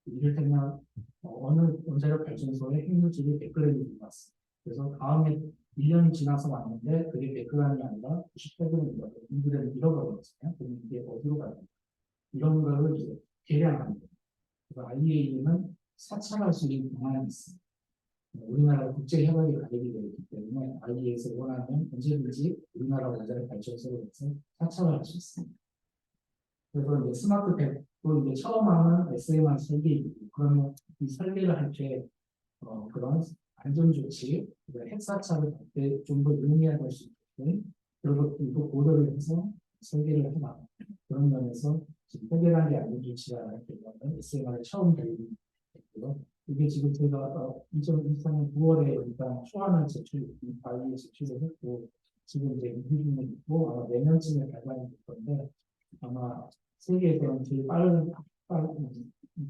이를테면 어느 원자력 발전소의 핵물질이 100g이 들어왔어요. 그래서 다음에 1년이 지나서 왔는데 그게 100g이 아니라 98g이라고 인구를 잃어버렸어요. 그럼 이게 어디로 가요? 이런 거를 이제 계량합니다. 그래서 IAEA는 사찰할 수 있는 방안이 있습니다. 우리나라 국제 협약에 가입이 되어 있기 때문에 IAEA에서 원하면 언제든지 우리나라 원자력 발전소를 해서 사찰을 할 수 있습니다. 그래서 이제 스마트 팩도 이제 처음 하는 SMR 설계이고 그러면 이 설계를 할 때 그런 안전 조치, 핵 사찰을 할 때 좀 더 용이할 수 있게끔 그런 것들도 고려를 해서 설계를 해놔. 그런 면에서 지금 해결한 게 안전 조치가 되면 SMR을 처음 발표했고요. 이게 지금 제가 2024년 9월에 일단 초안을 발의에 제출을 했고 지금 이제 인수 중에 있고 아마 내년쯤에 발간이 될 건데 아마 세계에서는 제일 빠른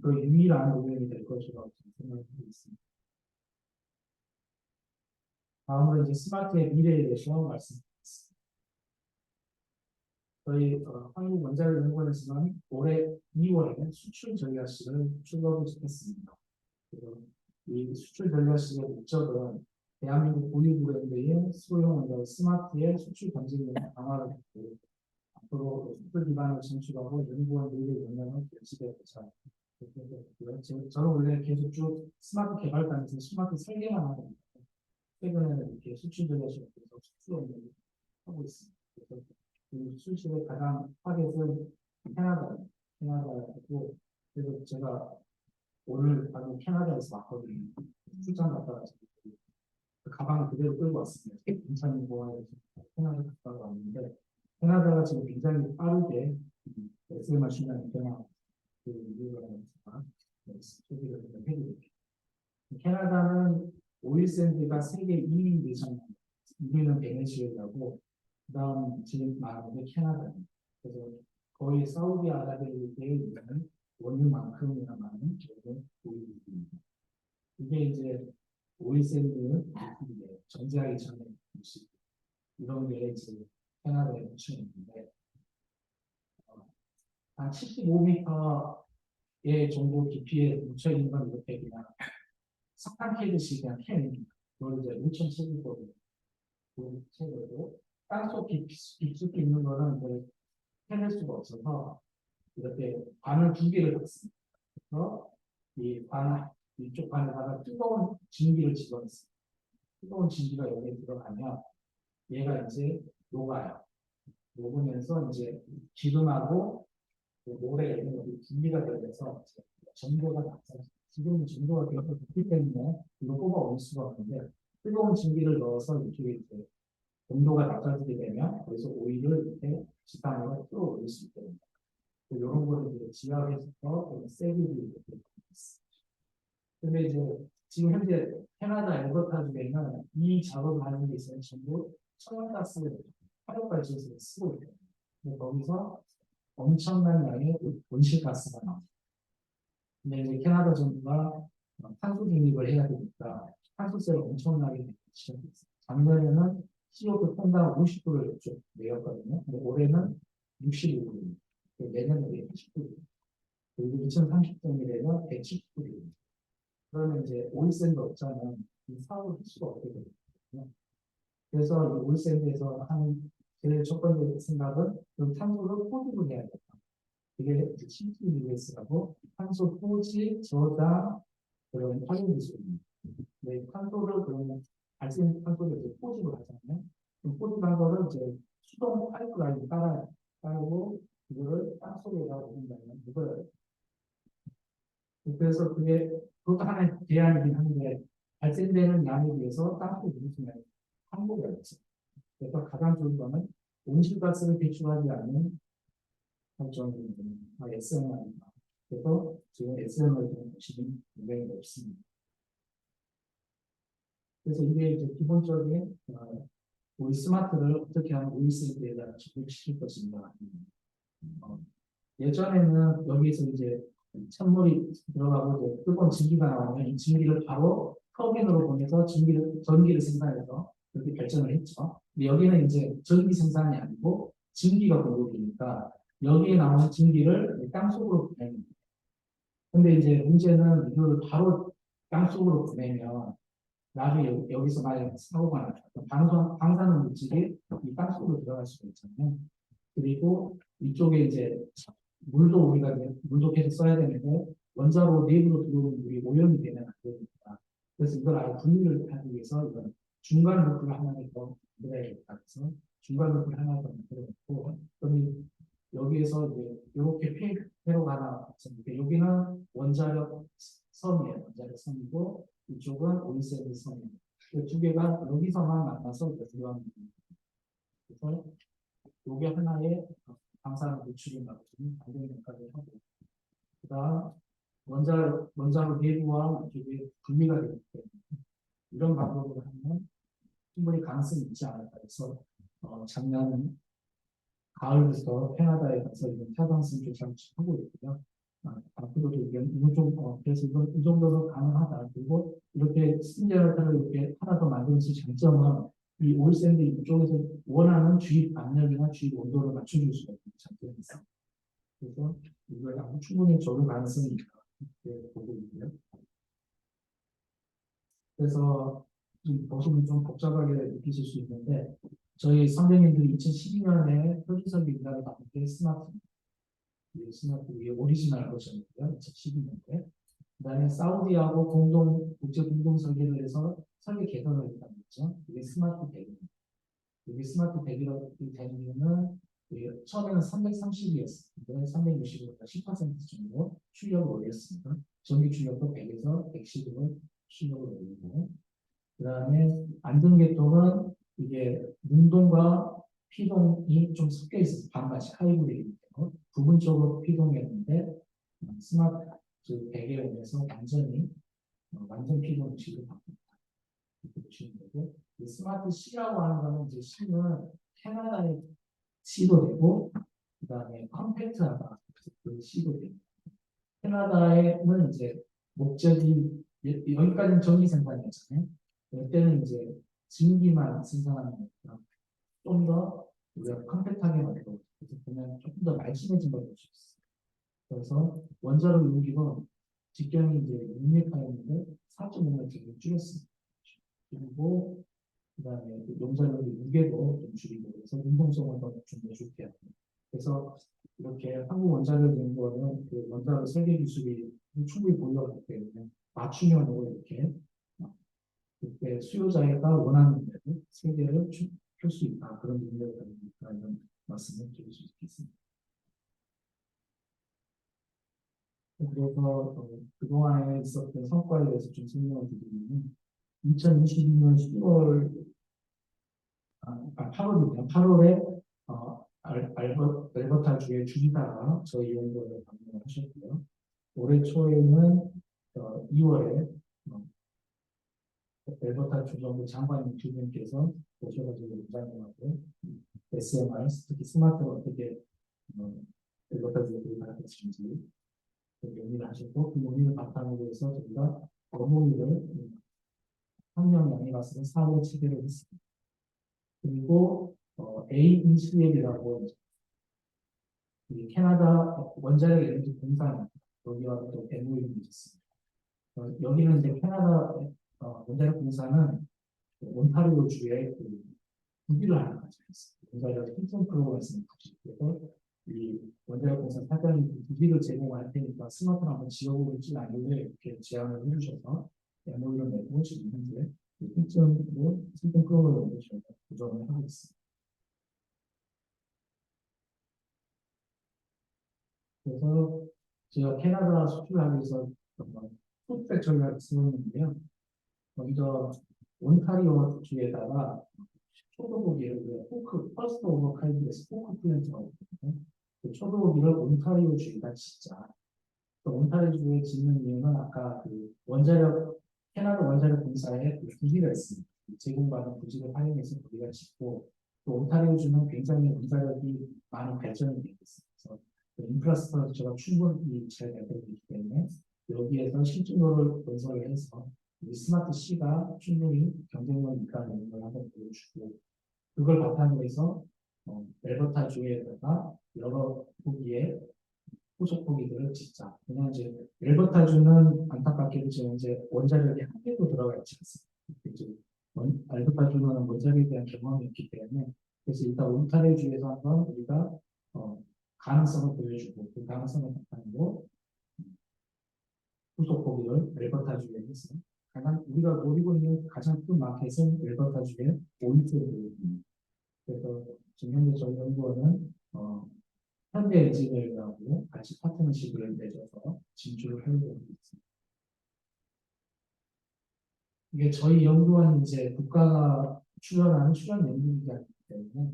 그 유일한 노력이 될 것이라고 생각하고 있습니다. 다음으로 이제 스마트의 미래에 대해서 말씀드리겠습니다. 저희 한국원자력연구원에서는 올해 2월에 수출 전략실을 출범했습니다. 이 수출 전략실의 목적은 대한민국 고유 브랜드인 소형 원자력 스마트의 수출 경쟁력 강화를 했고 앞으로 수출 기반을 진출하고 연구원들의 역량을 결집해보자. 저는 원래 계속 쭉 스마트 개발단에서 스마트 설계만 하고 최근에는 이렇게 수출 전략실에서 수출 원자를 하고 있습니다. 그래서 이 수출실의 가장 타겟은 캐나다고 그래서 제가 오늘 바로 캐나다에서 왔거든요. 출장 갔다 와서 그 가방을 그대로 끌고 왔습니다. 인천공항에서 캐나다 갔다 왔는데 캐나다가 지금 굉장히 빠르게 SMR 시장이 변화하고 있는 소비를 해드립니다. 캐나다는 오일샌드가 세계 2위 대상입니다. 2위는 베네수엘라고 그다음 지금 말하는 게 캐나다입니다. 그래서 거의 사우디아라비아에 있는 원유만큼이나 많은 오일입니다. 이게 이제 오일샌드 전제하기 전에 이런 게 이제 캐나다의 구축인데 한 75m의 정도 깊이에 묻혀 있는 건 이렇게 그냥 석탄 캐듯이 그냥 캔입니다. 그걸 이제 5,700거든요. 그 채로 땅속 깊숙이 있는 거는 이제 해낼 수가 없어서 이렇게 관을 2개를 닫습니다. 그래서 이 관, 이쪽 관에다가 뜨거운 증기를 집어넣습니다. 뜨거운 증기가 여기에 들어가면 얘가 이제 녹아요. 녹으면서 이제 기름하고 모래 이런 것이 분리가 되면서 전도가 나타나요. 지금 전도가 굉장히 높기 때문에 이거 뽑아 올 수가 없는데 뜨거운 증기를 넣어서 이쪽에 이제 온도가 낮아지게 되면 그래서 오일을 이렇게 지상으로 끌어올릴 수 있게 됩니다. 이런 거를 이제 지하에서 세게 이렇게 있습니다. 근데 이제 지금 현재 캐나다 엘버타 주에는 이 작업을 하는 데 있어서 전부 천연가스를 화력 발전소를 쓰고 있거든요. 근데 거기서 엄청난 양의 온실가스가 나옵니다. 근데 이제 캐나다 정부가 탄소 중립을 해야 되니까 탄소세를 엄청나게 지급했어요. 작년에는 CO2 톤당 50불을 내었거든요. 근데 올해는 65불입니다. 내년에 10불입니다. 그리고 2030년이 되면 110불입니다. 그러면 이제 오일샌드 업자는 이 사업을 할 수가 없게 되거든요. 그래서 이 오일샌드에서 하는 제일 첫 번째 생각은 그 탄소를 포집을 해야겠다. 이게 CTUS라고 탄소 포집, 저장, 그런 활용 기술입니다. 네, 탄소를 그러면 발생 탄소를 이제 포집을 하잖아요. 그럼 포집한 거를 이제 수동 파이프라인 따르고 이거를 땅속에다 오는다면 이걸 그래서 그것도 하나의 대안이긴 한데 발생되는 양에 비해서 땅속에 무슨 항목이 없어요. 그래서 가장 좋은 거는 온실가스를 배출하지 않는 설정이 SMR입니다. 그래서 지금 SMR을 보시면 굉장히 없습니다. 그래서 이게 이제 기본적인 우리 스마트를 어떻게 하면 OECD에다가 적용시킬 것인가. 예전에는 여기서 이제 찬물이 들어가고 뜨거운 증기가 나오면 이 증기를 바로 터빈으로 보내서 전기를 생산해서 그렇게 발전을 했죠. 근데 여기는 이제 전기 생산이 아니고 증기가 공급되니까 여기에 나오는 증기를 땅속으로 보내는 거예요. 근데 이제 문제는 이거를 바로 땅속으로 보내면 나중에 여기서 만약 사고가 나죠. 방사능 물질이 이 땅속으로 들어갈 수가 있잖아요. 그리고 이쪽에 이제 물도 우리가 이제 물도 계속 써야 되는데 원자로 내부로 들어오는 물이 오염이 되면 안 되니까. 그래서 이걸 아예 분리를 하기 위해서 이건 중간 루프를 하나를 더 만들어야겠다. 그래서 중간 루프를 하나 더 만들어놓고 그럼 여기에서 이제 이렇게 핑크로 하나 있는데 여기는 원자력 섬이에요. 원자력 섬이고 이쪽은 온센트 섬이에요. 두 개가 여기서만 만나서 이렇게 들어가는 거예요. 그래서 요게 하나의 방사능 노출인 거거든요. 반대역까지 하고. 그다음 원자로 내부와 이쪽에 분리가 되기 때문에 이런 방법으로 하면 충분히 가능성이 있지 않을까 해서 작년 가을부터 캐나다에 가서 이런 타당성 조사를 하고 있고요. 앞으로도 이건 좀 그래서 이 정도로 가능하다. 그리고 이렇게 스팀제너터를 이렇게 하나 더 만드는 장점은 이 오일샌드 이쪽에서 원하는 주입 압력이나 주입 온도를 맞춰줄 수가 있는 장점이 있어요. 그래서 이걸 아주 충분히 적을 가능성이 있다. 이렇게 보고 있고요. 그래서 보시면 좀 복잡하게 느끼실 수 있는데 저희 선생님들이 2012년에 표준설 인가를 받은 게 스마트 위에 오리지널 버전이고요. 2012년에. 그다음에 사우디하고 국제 공동 설계를 해서 설계 개선을 했다는 거죠. 이게 스마트 100. 이게 스마트 100이라고 되는 이유는 처음에는 330이었는데 360으로 10% 정도 출력을 올렸습니다. 전기 출력도 100에서 110으로 출력을 올리고 그다음에 안전계통은 이게 능동과 피동이 좀 섞여 있어서 반반씩 하이브리드이기 때문에 부분적으로 피동했는데 스마트 베개에 오면서 완전 피동을 지급합니다. 이렇게 보시면 되고 스마트 C라고 하는 거는 이제 C는 캐나다의 C도 되고 그다음에 컴팩트하다 그 C도 되고 캐나다에는 이제 목적이 여기까지는 전기 생산이었잖아요. 이때는 이제 증기만 생산하는 거니까 좀 더 우리가 컴팩트하게 만들고 그래서 보면 조금 더 날씬해진 걸 볼 수 있어요. 그래서 원자로 용기로 직경이 이제 6m였는데 4.5m로 줄였습니다. 그리고 그다음에 용자력이 무게도 좀 줄이고 그래서 운동성을 더좀 내줄게요. 그래서 이렇게 한국 원자력 연구원은 그 원자력 설계 기술이 충분히 보유하기 때문에 맞춤형으로 이렇게 그때 수요자가 원하는 대로 세계를 펼 수 있다. 그런 능력을 가지고 있다. 이런 말씀을 드릴 수 있겠습니다. 그래서 그동안에 있었던 성과에 대해서 좀 설명을 드리면 2022년 10월 8월입니다. 8월에 알버타주의 주지사가 저희 연구원에 방문을 하셨고요. 올해 초에는 2월에 알버타 주정부 장관님 두 분께서 오셔가지고 연장하고 SMR, 특히 스마트를 어떻게 알버타 주에 가르쳤는지 논의를 하셨고 그 논의를 바탕으로 해서 저희가 어머니를 학령 양해가서는 사후 체계를 했습니다. 그리고 AECL이라고 캐나다 원자력 에너지 공사입니다. 여기와 또 MOU를 맺었습니다. 여기는 이제 캐나다 원자력 공사는 온타리오 주에 부기를 하는 과정이었습니다. 원자력 힘성 프로그램을 쓰는 그래서 이 원자력 공사 사장이 부기를 제공할 테니까 스마트를 한번 지어보고 있지 않을래 이렇게 제안을 해주셔서 MOU를 맺고 지금 현재 힘성 프로그램을 저희가 도전을 하고 있습니다. 그래서 제가 캐나다 수출하기 위해서 푸드백 전략을 쓰는데요. 먼저 온타리오 주에다가 초도국이를 퍼스트 오버 칼리에서 포크 플랜트라고 하거든요. 그 초도국이를 온타리오 주에다 짓자. 온타리오 주에 짓는 이유는 아까 캐나다 원자력 공사에 그 부지가 있습니다. 제공받은 부지를 활용해서 거기가 짓고 또 온타리오 주는 굉장히 원자력이 많은 발전이 되고 있습니다. 인프라스트럭처가 충분히 잘 되고 있기 때문에 여기에서 실증도를 건설을 해서 우리 스마트 C가 충분히 경쟁력이 있다는 걸 한번 보여주고 그걸 바탕으로 해서 알버타 주에다가 여러 부기에 후속 보기들을 짓자. 왜냐하면 이제 엘버타주는 안타깝게도 지금 이제 원자력이 한 개도 들어가 있지 않습니다. 이제 엘버타주는 원자력에 대한 경험이 있기 때문에 그래서 일단 온타레주에서 한번 우리가 가능성을 보여주고 그 가능성을 바탕으로 후속 보기를 엘버타주에 해서 가장 우리가 노리고 있는 가장 큰 마켓은 엘버타주의 오일트를 노리고 있습니다. 그래서 지금 현재 저희 연구원은 현대 엔지니어하고 같이 파트너십을 맺어서 진출을 하려고 있습니다. 이게 저희 연구원이 이제 국가가 출연하는 출연 연구기관이기 때문에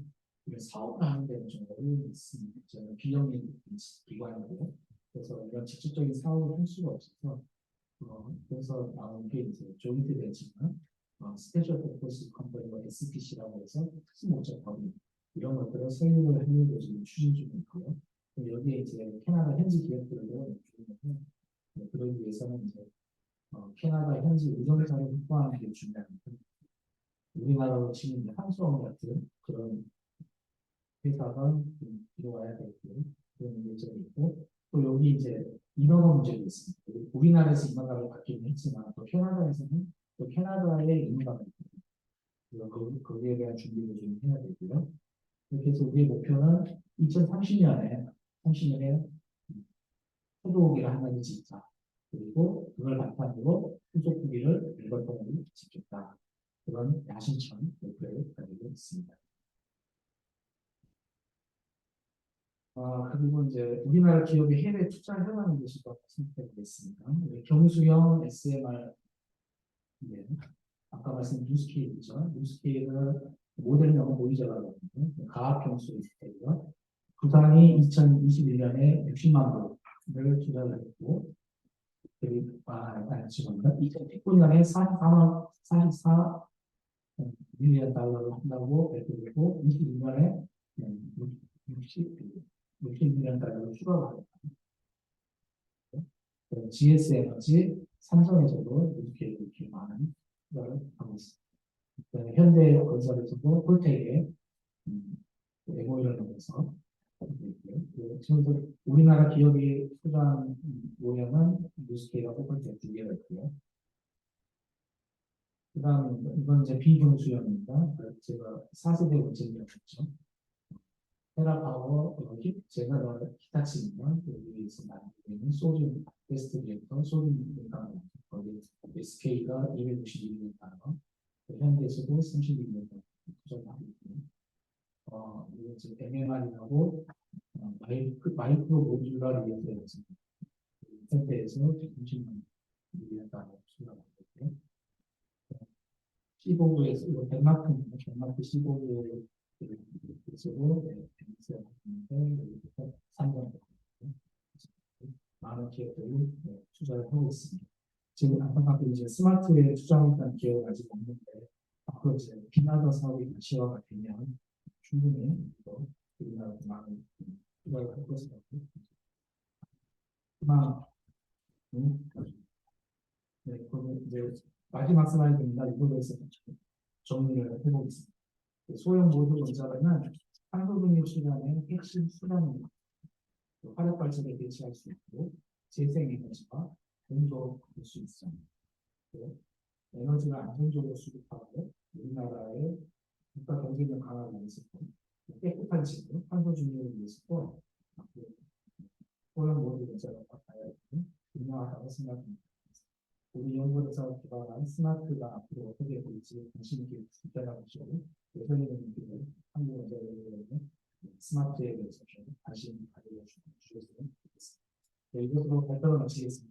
사업을 하는 데는 좀 어려움이 있습니다. 저는 비영리 기관이고 그래서 이런 직접적인 사업을 할 수가 없어서 그래서 나온 게 이제 조인트 벤처나 스페셜 퍼포스 컴퍼니와 SPC라고 해서 특수 목적 법인 이런 것들을 설립을 하려고 지금 추진 중에 있고요. 여기에 이제 캐나다 현지 기업들을 주는데 그러기 위해서는 이제 캐나다 현지 의정사를 확보하는 게 중요합니다. 우리나라로 치면 이제 한수원 같은 그런 회사가 들어와야 되고 그런 문제점이 있고 또 여기 이제 인허가 문제도 있습니다. 우리나라에서 인허가를 받기는 했지만 또 캐나다에서는 또 캐나다의 인허가가 있거든요. 거기에 대한 준비를 좀 해야 되고요. 이렇게 해서 우리의 목표는 2030년에 초도기를 하나를 짓자. 그리고 그걸 바탕으로 후속 후기를 일벌통으로 짓겠다. 그런 야심찬 목표를 가지고 있습니다. 그리고 이제 우리나라 기업이 해외 투자를 해가는 것이 더 선택되겠습니다. 경수형 SMR, 네. 아까 말씀 뉴스케일이죠. 뉴스케일은 모델명은 보이저라고 하거든요. 가압 경수 뉴스케일이요. 부산이 2021년에 60만 불을 투자를 했고, 그리고 죄송합니다. 2019년에 44 밀리언 달러를 한다고 발표했고, 22년에 60밀리언 달러를 추가를 합니다. GS 에너지, 삼성에서도 이렇게 많은 투자를 하고 있습니다. 현대 건설에서도 홀텍에 MOU를 맺어서 지금 우리나라 기업이 투자한 모양은 뉴스케이가 홀텍 두 개가 있고요. 그 다음에 이건 이제 비경수형입니다. 제가 4세대 원전이었죠. 테라파워, 제가 히타치입니다. 여기에서 만들고 있는 소듐 베스트 리액터, 소듐입니다. 거기 SK가 262만 달러, 현대에서도 32만 달러 투자를 하고 있고요. 이거 지금 MMR이라고 마이크로 모듈러 리액터에서 현대에서 30만 달러 투자를 하고 있고요. 15부에서 이거 덴마크입니다. 덴마크 15부에 그쪽으로 벤츠가 있는데 여기서 3년 많은 기업들이 투자를 하고 있습니다. 지금 안타깝게 이제 스마트에 투자하고 있는 기업은 아직 없는데 앞으로 이제 빅나다 사업이 가시화가 되면 충분히 우리나라도 많은 투자를 할 것이라고 희망. 네, 그러면 이제 마지막 슬라이드입니다. 이걸로 해서 정리를 해보겠습니다. 소형 모듈 원자로는 탄소중립 시간의 핵심 수단입니다. 화력 발전에 대체할 수 있고 재생에너지가 공조될 수 있습니다. 에너지가 안정적으로 수급하고 우리나라의 국가 경쟁력 강화를 위해서도 깨끗한 지구, 탄소 중립을 위해서도 소형 모듈 원자로가 가야 되는 중요하다고 생각합니다. 우리 연구에서 기반한 스마트가 앞으로 어떻게 될지 관심 있게 집중하는 것이고 예전에는 한국 원자력에 스마트에 대해서 좀 관심 가져주셨으면 좋겠습니다. 이것으로 발표를 마치겠습니다.